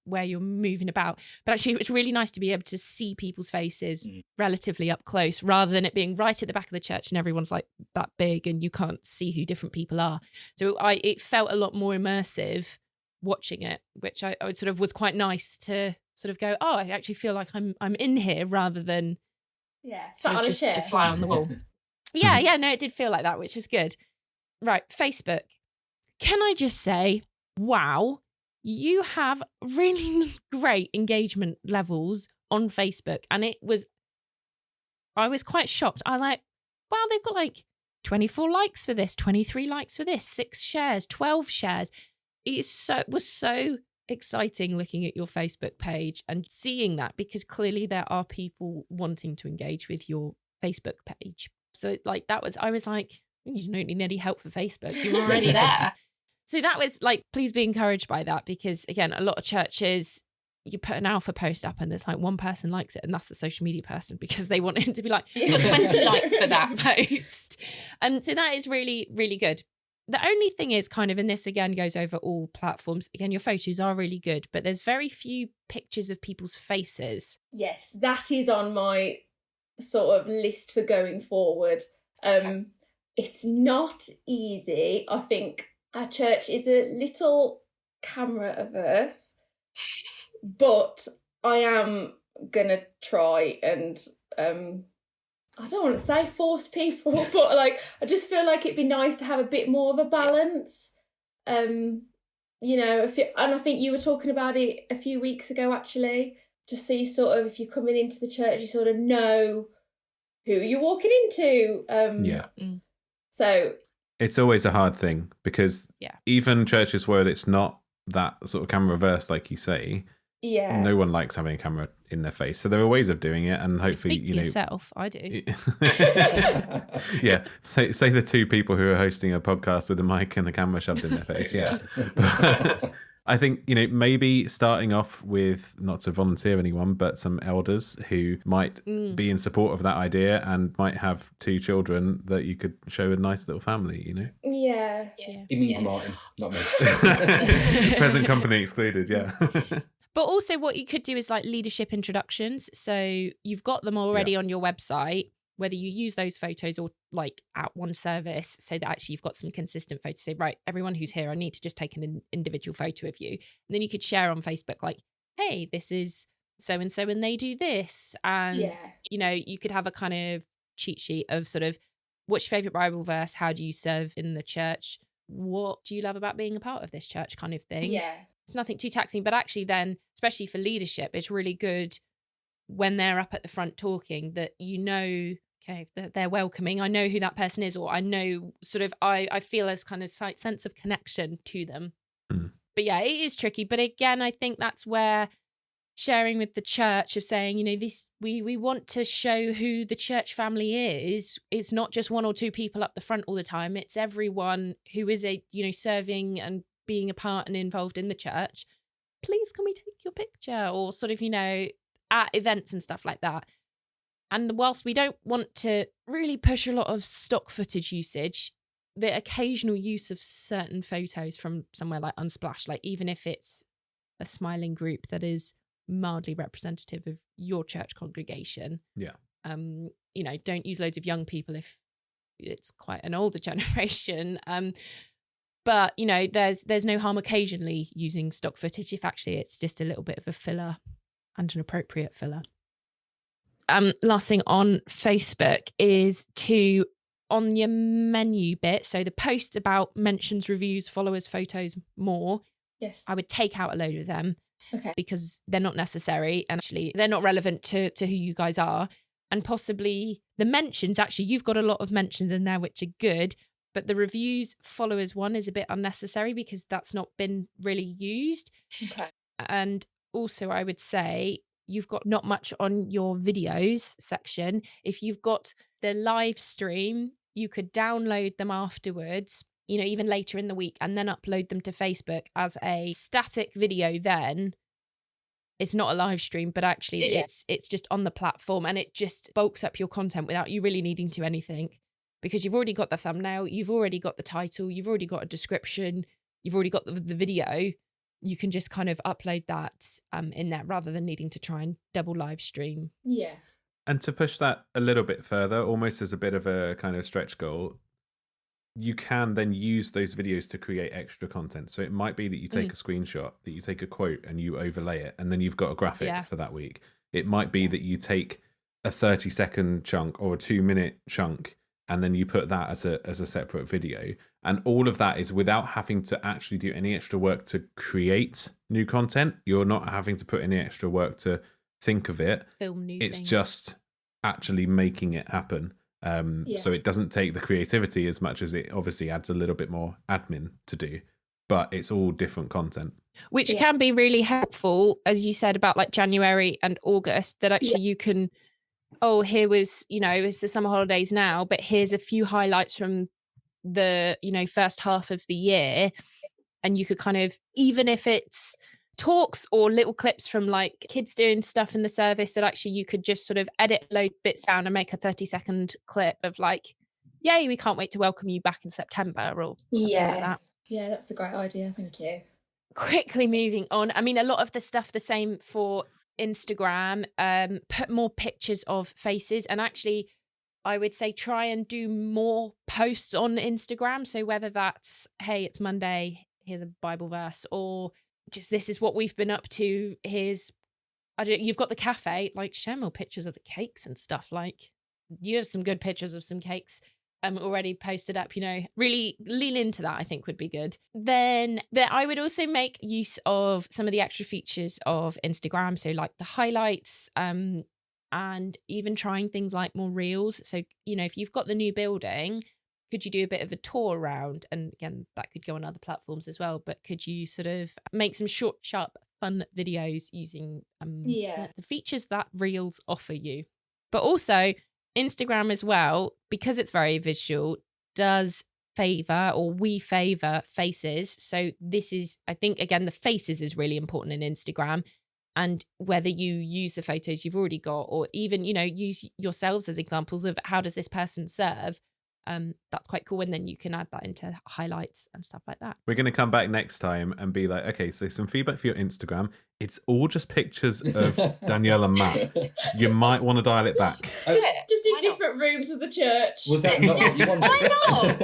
where you're moving about. But actually it was really nice to be able to see people's faces relatively up close, rather than it being right at the back of the church and everyone's like that big and you can't see who different people are. So it felt a lot more immersive watching it, which I sort of was quite nice to sort of go, oh, I actually feel like I'm in here, rather than sat on a just chair. a fly on the wall. Yeah, no, it did feel like that, which was good. Right, Facebook. Can I just say, wow, you have really great engagement levels on Facebook. And I was quite shocked. I was like, wow, they've got like 24 likes for this, 23 likes for this, 6 shares, 12 shares. It was so exciting looking at your Facebook page and seeing that, because clearly there are people wanting to engage with your Facebook page. So like I was like, you don't need any help for Facebook. You're already there. So that was like, please be encouraged by that, because again, a lot of churches, you put an alpha post up and there's like one person likes it, and that's the social media person, because they want it to be like, you got 20 likes for that post. And so that is really, really good. The only thing is kind of, and this again goes over all platforms, again, your photos are really good, but there's very few pictures of people's faces. Yes, that is on my sort of list for going forward. It's not easy. I think our church is a little camera averse, but I am gonna try and I don't want to say force people, but like I just feel like it'd be nice to have a bit more of a balance. You know, and I think you were talking about it a few weeks ago actually. Just so you sort of, if you're coming into the church, you sort of know who you're walking into. So it's always a hard thing, because even churches where it's not that sort of camera reverse, like you say, no one likes having a camera in their face. So there are ways of doing it, and hopefully, Speak for yourself. I do. Yeah, say the two people who are hosting a podcast with a mic and a camera shoved in their face. Yeah. I think, you know, maybe starting off with, not to volunteer anyone, but some elders who might be in support of that idea and might have 2 children that you could show a nice little family, you know? Yeah. It means Martin, not me. Present company excluded, yeah. But also what you could do is like leadership introductions. So you've got them already on your website, whether you use those photos or like at one service, so that actually you've got some consistent photos. Say, right, everyone who's here, I need to just take an individual photo of you. And then you could share on Facebook like, hey, this is so-and-so and they do this. And, you know, you could have a kind of cheat sheet of sort of, what's your favourite Bible verse? How do you serve in the church? What do you love about being a part of this church kind of thing? Yeah. It's nothing too taxing, but actually then, especially for leadership, it's really good when they're up at the front talking that, you know, okay, they're welcoming. I know who that person is, or I know sort of, I feel this kind of sense of connection to them. But yeah, it is tricky. But again, I think that's where sharing with the church of saying, you know, this we want to show who the church family is. It's not just one or two people up the front all the time. It's everyone who is serving and being a part and involved in the church. Please, can we take your picture? Or sort of, at events and stuff like that. And whilst we don't want to really push a lot of stock footage usage, the occasional use of certain photos from somewhere like Unsplash, like even if it's a smiling group that is mildly representative of your church congregation. Yeah. Don't use loads of young people if it's quite an older generation. But there's no harm occasionally using stock footage if actually it's just a little bit of a filler and an appropriate filler. Last thing on Facebook is on your menu bit, so the posts about mentions, reviews, followers, photos, more. Yes. I would take out a load of them. Okay. Because they're not necessary and actually they're not relevant to who you guys are. And possibly the mentions, actually, you've got a lot of mentions in there, which are good. But the reviews, followers one is a bit unnecessary because that's not been really used. Okay. And also, I would say you've got not much on your videos section. If you've got the live stream, you could download them afterwards, even later in the week, and then upload them to Facebook as a static video. Then it's not a live stream, but actually it's just on the platform, and it just bulks up your content without you really needing to anything, because you've already got the thumbnail, you've already got the title, you've already got a description, you've already got the video. You can just kind of upload that in there rather than needing to try and double live stream. Yeah. And to push that a little bit further, almost as a bit of a kind of stretch goal, you can then use those videos to create extra content. So it might be that you take a screenshot, that you take a quote and you overlay it, and then you've got a graphic for that week. It might be that you take a 30-second chunk or a 2-minute chunk, and then you put that as a separate video. And all of that is without having to actually do any extra work to create new content. You're not having to put any extra work to think of it. Film new It's things. just actually making it happen. So it doesn't take the creativity as much as it obviously adds a little bit more admin to do, but it's all different content. Which can be really helpful, as you said, about like January and August, that actually you can, here was, it's the summer holidays now, but here's a few highlights from the, first half of the year. And you could kind of, even if it's talks or little clips from like kids doing stuff in the service, that actually you could just sort of edit load bits down and make a 30-second clip of like, yay, we can't wait to welcome you back in September or something like that. Yeah, that's a great idea. Thank you. Quickly moving on. I mean, a lot of the stuff the same for Instagram, put more pictures of faces, and actually I would say try and do more posts on Instagram. So whether that's, hey, it's Monday, here's a Bible verse, or just this is what we've been up to. Here's, you've got the cafe, like share more pictures of the cakes and stuff. Like you have some good pictures of some cakes already posted up, really lean into that, I think would be good. Then I would also make use of some of the extra features of Instagram. So like the highlights, and even trying things like more reels. So, if you've got the new building, could you do a bit of a tour around? And again, that could go on other platforms as well, but could you sort of make some short, sharp, fun videos using the features that reels offer you? But also Instagram as well, because it's very visual, does favor, or we favor faces. So this is, I think, again, the faces is really important in Instagram. And whether you use the photos you've already got, or even, use yourselves as examples of how does this person serve, that's quite cool. And then you can add that into highlights and stuff like that. We're going to come back next time and be like, okay, so some feedback for your Instagram. It's all just pictures of Danielle and Matt. You might want to dial it back. Just in different rooms of the church. Was that not what you wanted? Why not?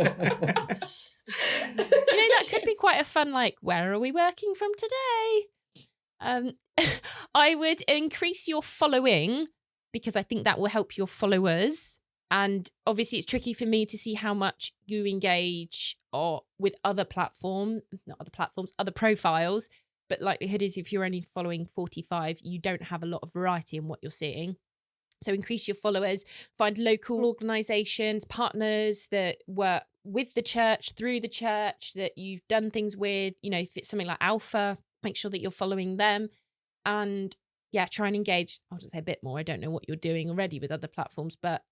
That could be quite a fun, like, where are we working from today? I would increase your following, because I think that will help your followers. And obviously it's tricky for me to see how much you engage with other profiles. But likelihood is if you're only following 45, you don't have a lot of variety in what you're seeing. So increase your followers, find local organisations, partners that work with the church, through the church, that you've done things with, you know, if it's something like Alpha, make sure that you're following them. And yeah, try and engage. I'll just say a bit more. I don't know what you're doing already with other platforms, but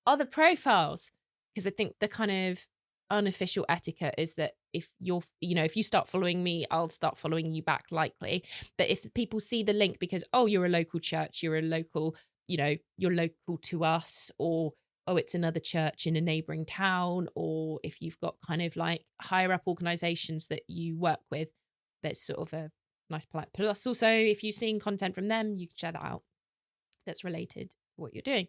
other profiles. Because I think the kind of unofficial etiquette is that if if you start following me, I'll start following you back likely. But if people see the link because, oh, you're a local church, you're a local, you're local to us, or, oh, it's another church in a neighboring town, or if you've got kind of like higher up organizations that you work with, there's sort of a nice polite. Plus also, if you're seeing content from them, you can share that out that's related to what you're doing.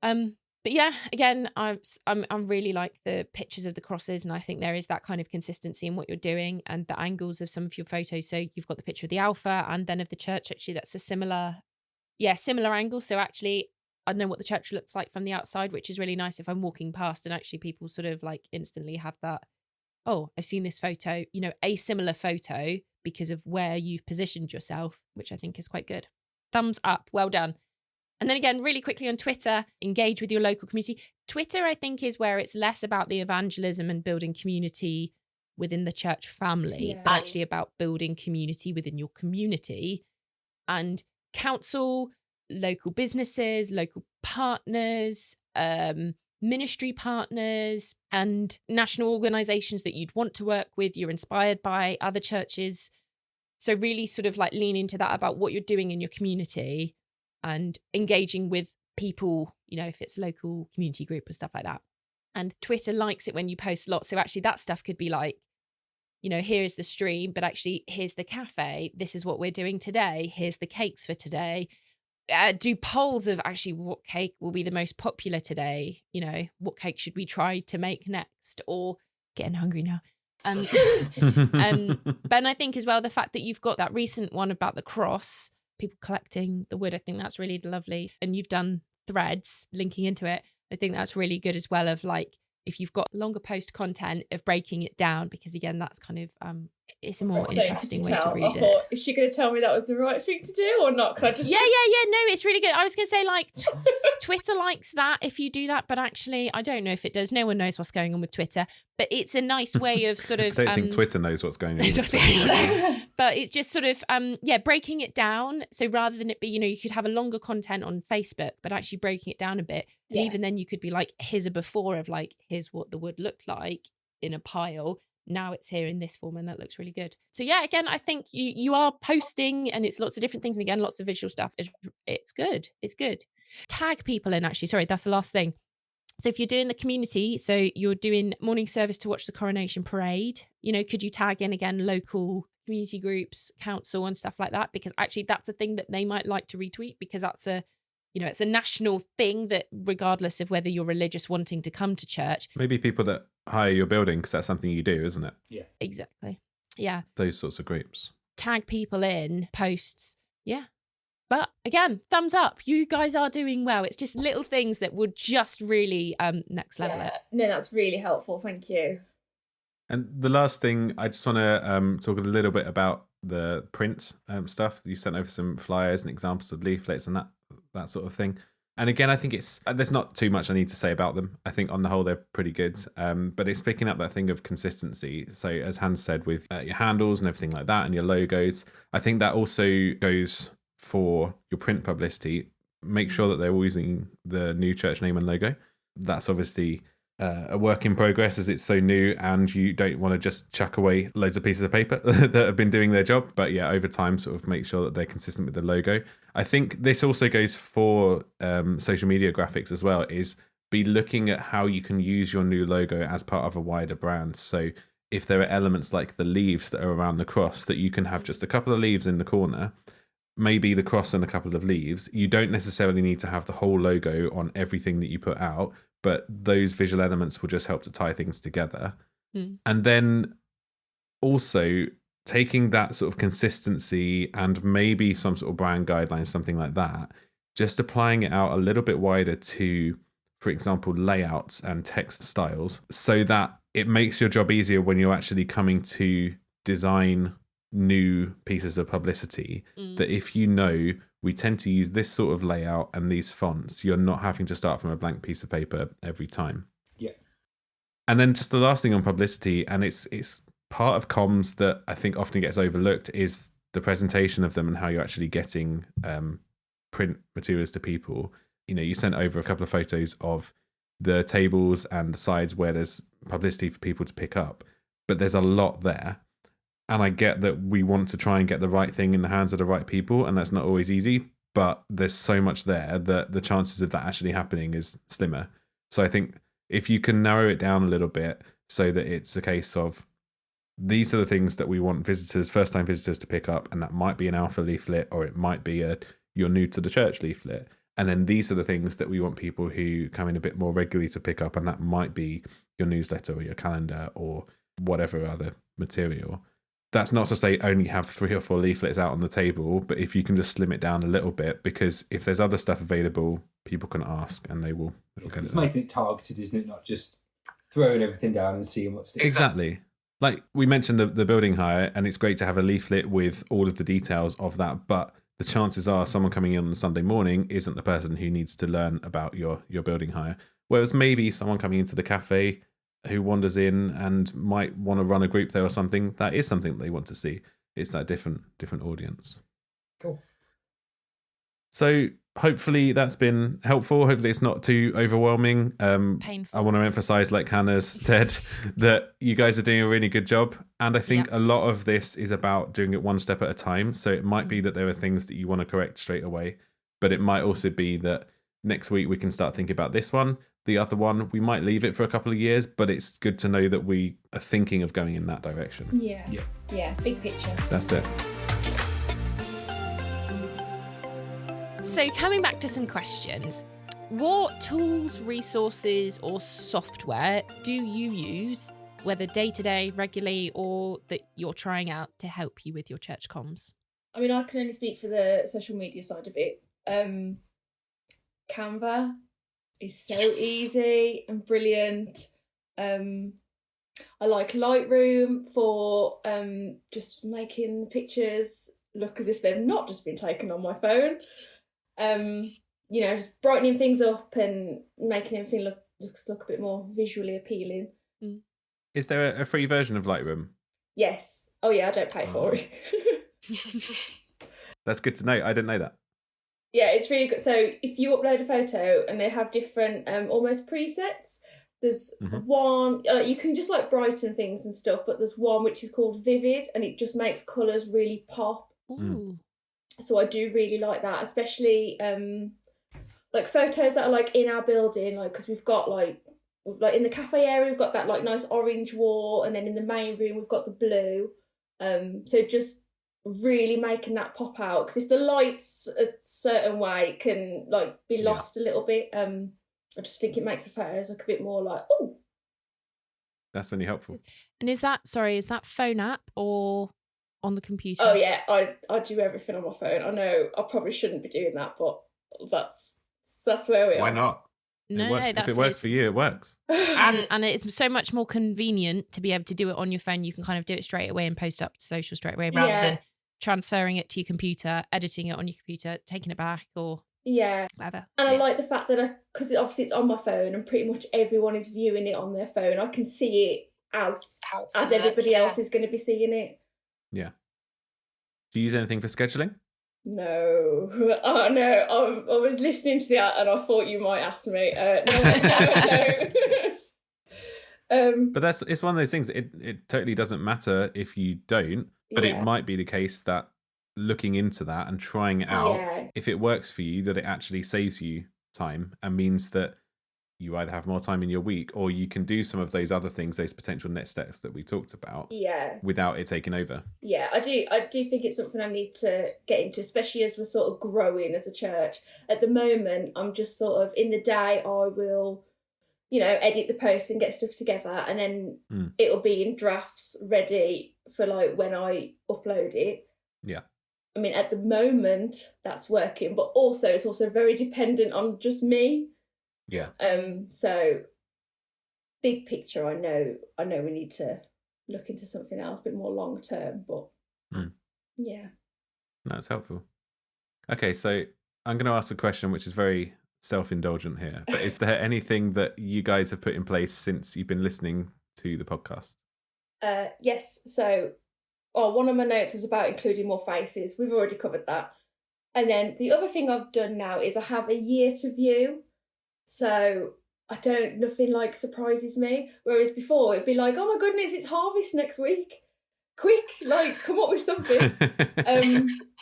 But yeah, again, I'm really like the pictures of the crosses, and I think there is that kind of consistency in what you're doing and the angles of some of your photos. So you've got the picture of the Alpha and then of the church. Actually, that's a similar angle. So actually, I know what the church looks like from the outside, which is really nice if I'm walking past and actually people sort of like instantly have that, oh, I've seen this photo, a similar photo because of where you've positioned yourself, which I think is quite good. Thumbs up. Well done. And then again, really quickly on Twitter, engage with your local community. Twitter, I think, is where it's less about the evangelism and building community within the church family, actually about building community within your community. And council, local businesses, local partners, ministry partners, and national organizations that you'd want to work with, you're inspired by, other churches. So really sort of like lean into that about what you're doing in your community and engaging with people, if it's a local community group or stuff like that. And Twitter likes it when you post lots. So actually that stuff could be like, here's the stream, but actually here's the cafe. This is what we're doing today. Here's the cakes for today. Do polls of actually what cake will be the most popular today. What cake should we try to make next? Or getting hungry now. Ben, I think as well, the fact that you've got that recent one about the cross, people collecting the wood, I think that's really lovely. And you've done threads linking into it. I think that's really good as well, of like, if you've got longer post content of breaking it down, because again, that's kind of, it's a more interesting way to read it. Is she going to tell me that was the right thing to do or not? Cause I just... Yeah, no, it's really good. I was going to say like Twitter likes that if you do that, but actually I don't know if it does. No one knows what's going on with Twitter, but it's a nice way of sort of... I don't think Twitter knows what's going on. But it's just sort of, breaking it down. So rather than it be, you could have a longer content on Facebook, but actually breaking it down a bit. And even then you could be like, here's a before of like, here's what the wood looked like in a pile. Now it's here in this form, and that looks really good. So yeah, again, I think you are posting, and it's lots of different things, and again, lots of visual stuff. It's good. It's good. Tag people in, actually. Sorry, that's the last thing. So if you're doing the community, so you're doing morning service to watch the coronation parade, could you tag in again local community groups, council, and stuff like that? Because actually that's a thing that they might like to retweet, because that's it's a national thing that regardless of whether you're religious wanting to come to church. Maybe people that hire your building, because that's something you do, isn't it? Yeah. Exactly. Yeah. Those sorts of groups. Tag people in posts. Yeah. But again, thumbs up. You guys are doing well. It's just little things that would just really next level it. No, that's really helpful. Thank you. And the last thing, I just want to talk a little bit about the print stuff. You sent over some flyers and examples of leaflets and that sort of thing. And again, I think there's not too much I need to say about them. I think on the whole, they're pretty good. But it's picking up that thing of consistency. So as Hans said, with your handles and everything like that and your logos, I think that also goes for your print publicity. Make sure that they're always using the new church name and logo. That's obviously a work in progress, as it's so new, and you don't want to just chuck away loads of pieces of paper that have been doing their job. But yeah, over time, sort of make sure that they're consistent with the logo. I think this also goes for social media graphics as well, is be looking at how you can use your new logo as part of a wider brand. So if there are elements like the leaves that are around the cross, that you can have just a couple of leaves in the corner, maybe the cross and a couple of leaves. You don't necessarily need to have the whole logo on everything that you put out, but those visual elements will just help to tie things together. And then also taking that sort of consistency and maybe some sort of brand guidelines, something like that, just applying it out a little bit wider to, for example, layouts and text styles, so that it makes your job easier when you're actually coming to design new pieces of publicity. That if we tend to use this sort of layout and these fonts, you're not having to start from a blank piece of paper every time. And then just the last thing on publicity, and it's part of comms that I think often gets overlooked, is the presentation of them and how you're actually getting print materials to people. You sent over a couple of photos of the tables and the sides where there's publicity for people to pick up, but there's a lot there. And I get that we want to try and get the right thing in the hands of the right people, and that's not always easy, but there's so much there that the chances of that actually happening is slimmer. So I think if you can narrow it down a little bit so that it's a case of these are the things that we want visitors, first-time visitors, to pick up, and that might be an alpha leaflet, or it might be a you're new to the church leaflet. And then these are the things that we want people who come in a bit more regularly to pick up, and that might be your newsletter or your calendar or whatever other material. That's not to say only have 3 or 4 leaflets out on the table, but if you can just slim it down a little bit, because if there's other stuff available, people can ask and they will get It's it. making it targeted, isn't it? Not just throwing everything down and seeing what sticks. Exactly. Like we mentioned the building hire, and it's great to have a leaflet with all of the details of that, but the chances are someone coming in on a Sunday morning isn't the person who needs to learn about your building hire. Whereas maybe someone coming into the cafe who wanders in and might want to run a group there or something, that is something that they want to see. It's that different audience. Cool. So hopefully that's been helpful. Hopefully it's not too overwhelming. Painful. I want to emphasize, like Hannah's said, that you guys are doing a really good job. And I think a lot of this is about doing it one step at a time. So it might be that there are things that you want to correct straight away, but it might also be that next week we can start thinking about this one. The other one, we might leave it for a couple of years, but it's good to know that we are thinking of going in that direction. Yeah, big picture. That's it. So coming back to some questions, what tools, resources or software do you use, whether day-to-day, regularly, or that you're trying out to help you with your church comms? I mean, I can only speak for the social media side of it. Canva is so easy and brilliant. I like Lightroom for just making pictures look as if they've not just been taken on my phone. Just brightening things up and making everything look a bit more visually appealing. Is there a free version of Lightroom? Yes. Oh yeah, I don't pay for it. That's good to know. I didn't know that. Yeah, it's really good. So if you upload a photo and they have different almost presets, there's one, you can just like brighten things and stuff, but there's one which is called Vivid, and it just makes colours really pop. Ooh. So I do really like that, especially like photos that are like in our building, like because we've got like in the cafe area we've got that like nice orange wall, and then in the main room we've got the blue. So just really making that pop out, because if the light's a certain way it can like be lost a little bit. I just think it makes the photos look a bit more like, oh. That's really helpful. And is that phone app or on the computer? Oh yeah, I do everything on my phone. I know I probably shouldn't be doing that, but that's where we are. Why not? If it works for you, it works. and it's so much more convenient to be able to do it on your phone. You can kind of do it straight away and post up to social straight away, rather than transferring it to your computer, editing it on your computer, taking it back, or whatever. And I like the fact that because obviously it's on my phone and pretty much everyone is viewing it on their phone, I can see it as everybody else is going to be seeing it. Yeah. Do you use anything for scheduling? No. Oh no, I was listening to that and I thought you might ask me. No. But it's one of those things. It totally doesn't matter if you don't, but it might be the case that looking into that and trying it out, if it works for you, that it actually saves you time and means that you either have more time in your week, or you can do some of those other things, those potential next steps that we talked about, without it taking over. Yeah, I do think it's something I need to get into, especially as we're sort of growing as a church. At the moment, I'm just sort of, in the day, I will, edit the post and get stuff together, and then it'll be in drafts ready for like when I upload it. Yeah. I mean, at the moment, that's working, but also it's also very dependent on just me. Yeah. So big picture, I know we need to look into something else, a bit more long term, but yeah. That's helpful. Okay, so I'm going to ask a question which is very self-indulgent here, but is there anything that you guys have put in place since you've been listening to the podcast? Yes. So, one of my notes was about including more faces. We've already covered that. And then the other thing I've done now is I have a year to view. So nothing like surprises me. Whereas before it'd be like, oh my goodness, it's harvest next week. Quick, like come up with something.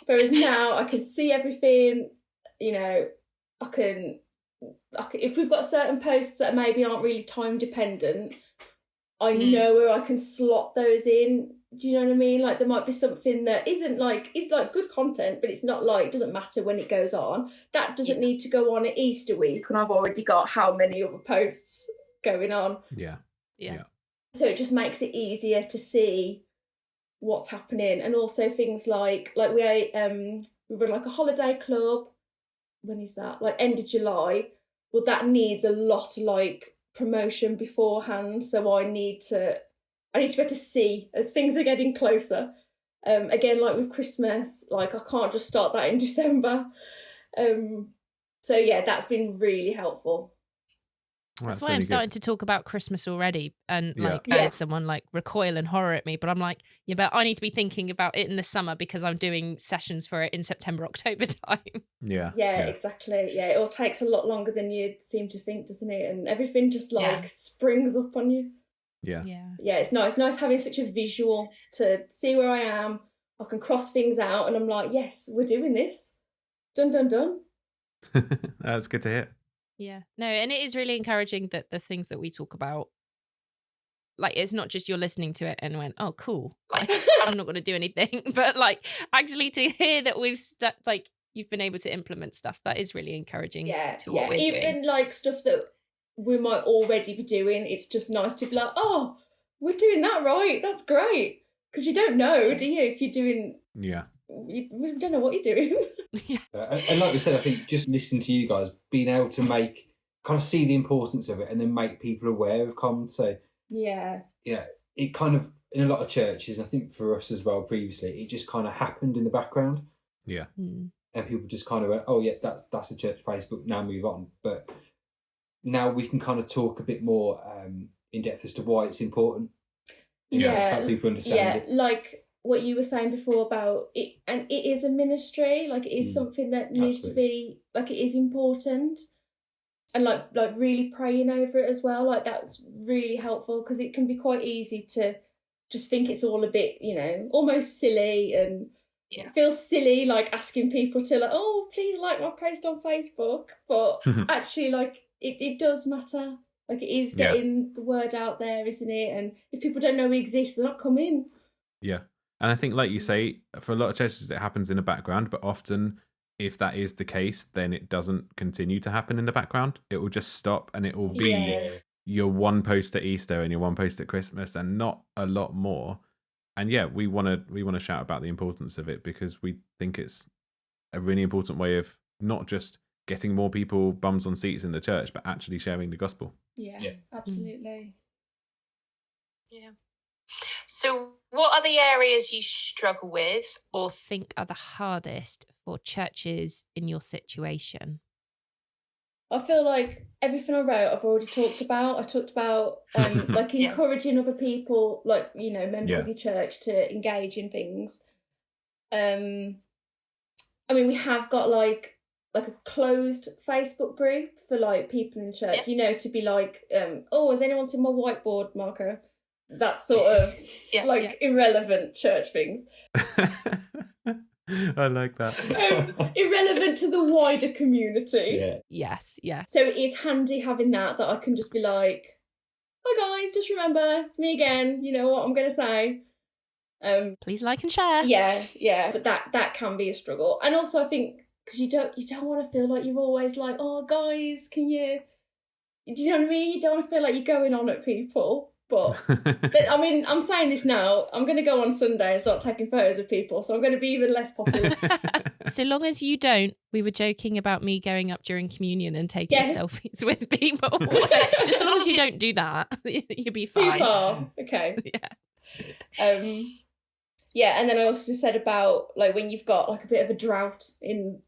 Whereas now I can see everything, I can, if we've got certain posts that maybe aren't really time dependent, I know where I can slot those in. Do you know what I mean? Like there might be something that is good content, but it's not like, doesn't matter when it goes on. That doesn't need to go on at Easter week. And I've already got how many other posts going on. Yeah. So it just makes it easier to see what's happening. And also things like we run like a holiday club. When is that? Like end of July. Well, that needs a lot of like promotion beforehand. So I need to be able to see as things are getting closer. Again, like with Christmas, like I can't just start that in December. So yeah, that's been really helpful. Well, that's why really I'm good. starting to talk about Christmas already, and like Yeah. had someone like recoil and horror at me, but I'm like, yeah, but I need to be thinking about it in the summer because I'm doing sessions for it in September, October time. Yeah, Exactly. Yeah, it all takes a lot longer than you'd seem to think, doesn't it? And everything just like springs up on you. Yeah. It's nice having such a visual to see where I am. I can cross things out and I'm like, yes, we're doing this. Done, done, done. That's good to hear. Yeah. No, and it is really encouraging that the things that we talk about, like, it's not just you're listening to it and went, oh, cool. Like, I'm not going to do anything. But, like, actually to hear that like, you've been able to implement stuff, that is really encouraging to what we're Even doing. like stuff that we might already be doing, it's just nice to be like, oh, we're doing that right. That's great. Because you don't know, do you, if you're doing... Yeah. We don't know what you're doing. And like we said, I think just listening to you guys, being able to kind of see the importance of it and then make people aware of comms. So, it kind of, in a lot of churches, and I think for us as well previously, it just kind of happened in the background. Yeah. Mm. And people just kind of went, oh, yeah, that's a church Facebook, now move on. But now we can kind of talk a bit more in depth as to why it's important. Help people understand it. Like what you were saying before about it, and it is a ministry, like it is something that needs to be, like it is important, and like really praying over it as well, like that's really helpful, because it can be quite easy to just think it's all a bit, almost silly, and it feels silly like asking people to like, oh, please like my post on Facebook, but actually like it does matter, like it is getting the word out there, isn't it? And if people don't know we exist, they're not coming. Yeah. And I think, like you say, for a lot of churches, it happens in the background, but often if that is the case, then it doesn't continue to happen in the background. It will just stop, and it will be your one post at Easter and your one post at Christmas, and not a lot more. And we want to shout about the importance of it, because we think it's a really important way of not just getting more people bums on seats in the church, but actually sharing the gospel. Yeah. Absolutely. Yeah. So what are the areas you struggle with Or think are the hardest for churches in your situation? I feel like everything I wrote, I've already talked about. I talked about like encouraging other people, like, members of your church to engage in things. I mean, we have got like a closed Facebook group for like people in church, to be like, oh, has anyone seen my whiteboard marker? That sort of irrelevant church things. I like that. Irrelevant to the wider community. Yeah. Yes, yeah. So it is handy having that I can just be like, hi guys, just remember, it's me again. You know what I'm going to say. Please like and share. Yeah. But that can be a struggle. And also I think, because you don't want to feel like you're always like, oh guys, can you... Do you know what I mean? You don't want to feel like you're going on at people. But I mean, I'm saying this now. I'm going to go on Sunday and start taking photos of people, so I'm going to be even less popular. So long as you don't, we were joking about me going up during communion and taking selfies with people. So just as long as you don't do that, you'll be fine. Too far. Okay. Yeah. And then I also just said about like when you've got like a bit of a drought in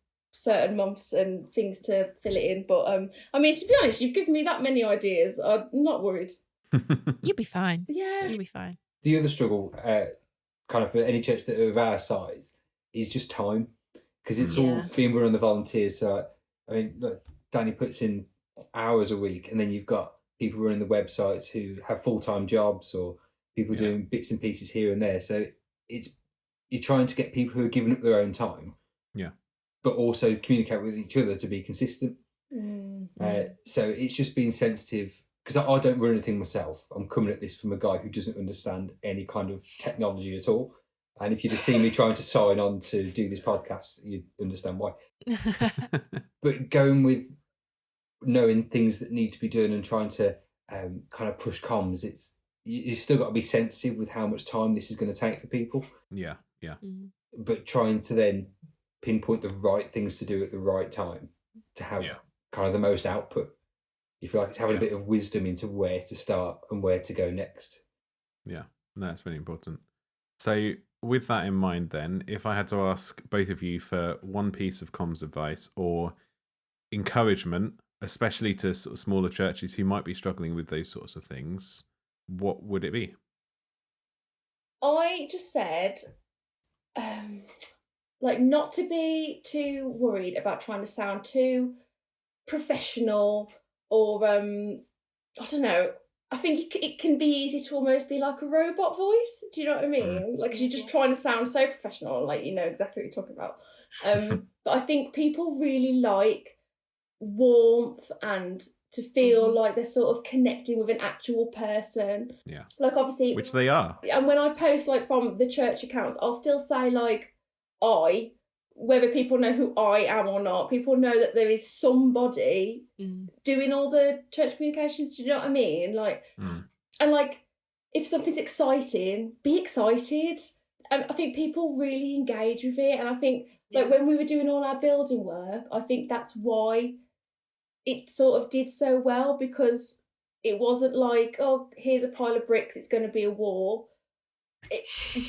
certain months and things to fill it in. But I mean, to be honest, you've given me that many ideas. I'm not worried. You'll be fine. Yeah. You'll be fine. The other struggle, kind of for any church that are of our size, is just time, because it's all being run on the volunteers. So, I mean, look, Danny puts in hours a week, and then you've got people running the websites who have full-time jobs, or people doing bits and pieces here and there. So you're trying to get people who are giving up their own time, but also communicate with each other to be consistent. So it's just being sensitive, because I don't run anything myself. I'm coming at this from a guy who doesn't understand any kind of technology at all. And if you'd have seen me trying to sign on to do this podcast, you'd understand why. But going with knowing things that need to be done and trying to kind of push comms, you've still got to be sensitive with how much time this is going to take for people. Yeah. But trying to then pinpoint the right things to do at the right time to have kind of the most output. You feel like it's having a bit of wisdom into where to start and where to go next. Yeah, that's really important. So with that in mind then, if I had to ask both of you for one piece of comms advice or encouragement, especially to sort of smaller churches who might be struggling with those sorts of things, what would it be? I just said, like, not to be too worried about trying to sound too professional or, I don't know. I think it can be easy to almost be like a robot voice. Do you know what I mean? Like, 'cause you're just trying to sound so professional, like, you know exactly what you're talking about. But I think people really like warmth and to feel like they're sort of connecting with an actual person. Yeah. Like, obviously, which they are. And when I post like from the church accounts, I'll still say like whether people know who I am or not, people know that there is somebody doing all the church communications. Do you know what I mean? Like, and like, if something's exciting, be excited. And I think people really engage with it. And I think like when we were doing all our building work, I think that's why it sort of did so well, because it wasn't like, oh, here's a pile of bricks, it's going to be a wall. Do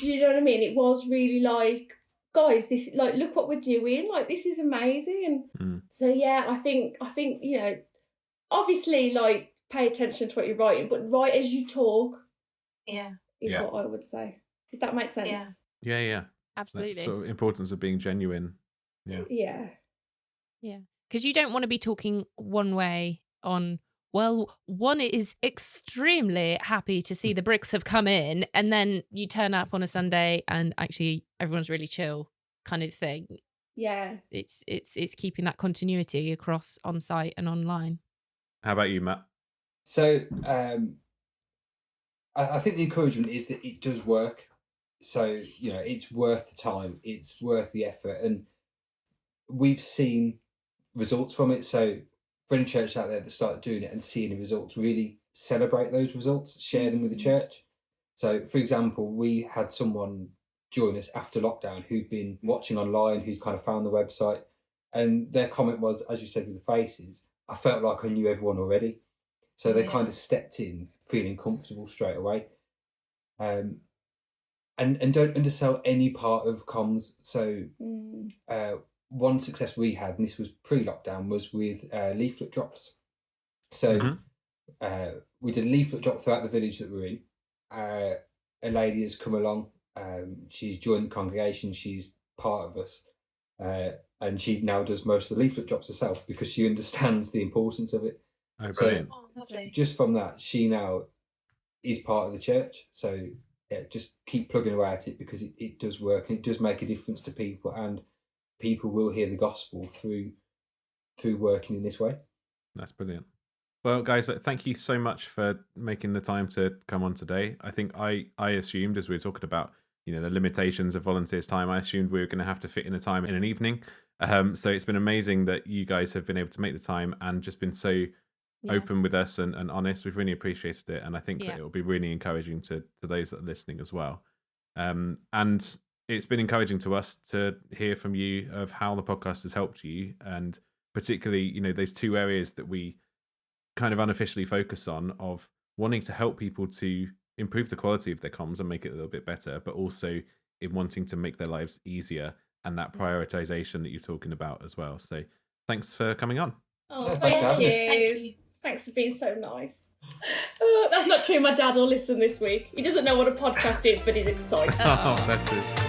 you know what I mean? It was really like, guys, this, like, look what we're doing, like, this is amazing. And so yeah, I think you know, obviously, like, pay attention to what you're writing, but write as you talk is what I would say, if that makes sense. Yeah Absolutely. That sort of importance of being genuine. Yeah Because you don't want to be talking one way on, well, one is extremely happy to see the bricks have come in, and then you turn up on a Sunday and actually everyone's really chill kind of thing. Yeah. It's keeping that continuity across on site and online. How about you, Matt? So I think the encouragement is that it does work. So, you know, it's worth the time, it's worth the effort, and we've seen results from it. So for any church out there that started doing it and seeing the results, really celebrate those results, share them with the church. So, for example, we had someone join us after lockdown who'd been watching online, who'd kind of found the website, and their comment was, as you said with the faces, I felt like I knew everyone already. So they kind of stepped in feeling comfortable straight away. And don't undersell any part of comms. So one success we had, and this was pre-lockdown, was with leaflet drops. So we did a leaflet drop throughout the village that we're in. A lady has come along. She's joined the congregation. She's part of us. And she now does most of the leaflet drops herself because she understands the importance of it. Oh, brilliant. So just from that, she now is part of the church. So yeah, just keep plugging away at it, because it does work and it does make a difference to people, and people will hear the gospel through working in this way. That's brilliant. Well, guys, thank you so much for making the time to come on today. I think I assumed, as we were talking about, you know, the limitations of volunteers' time, I assumed we were going to have to fit in a time in an evening. So it's been amazing that you guys have been able to make the time and just been so open with us and honest. We've really appreciated it, and I think that it will be really encouraging to those that are listening as well. And it's been encouraging to us to hear from you of how the podcast has helped you, and particularly, you know, those two areas that we kind of unofficially focus on, of wanting to help people to improve the quality of their comms and make it a little bit better, but also in wanting to make their lives easier and that prioritization that you're talking about as well. So thanks for coming on. Oh, Yeah, thank thanks for you. having us. Thank you. Thanks for being so nice. That's not true. My dad will listen this week. He doesn't know what a podcast is, but he's excited. Oh, that's it.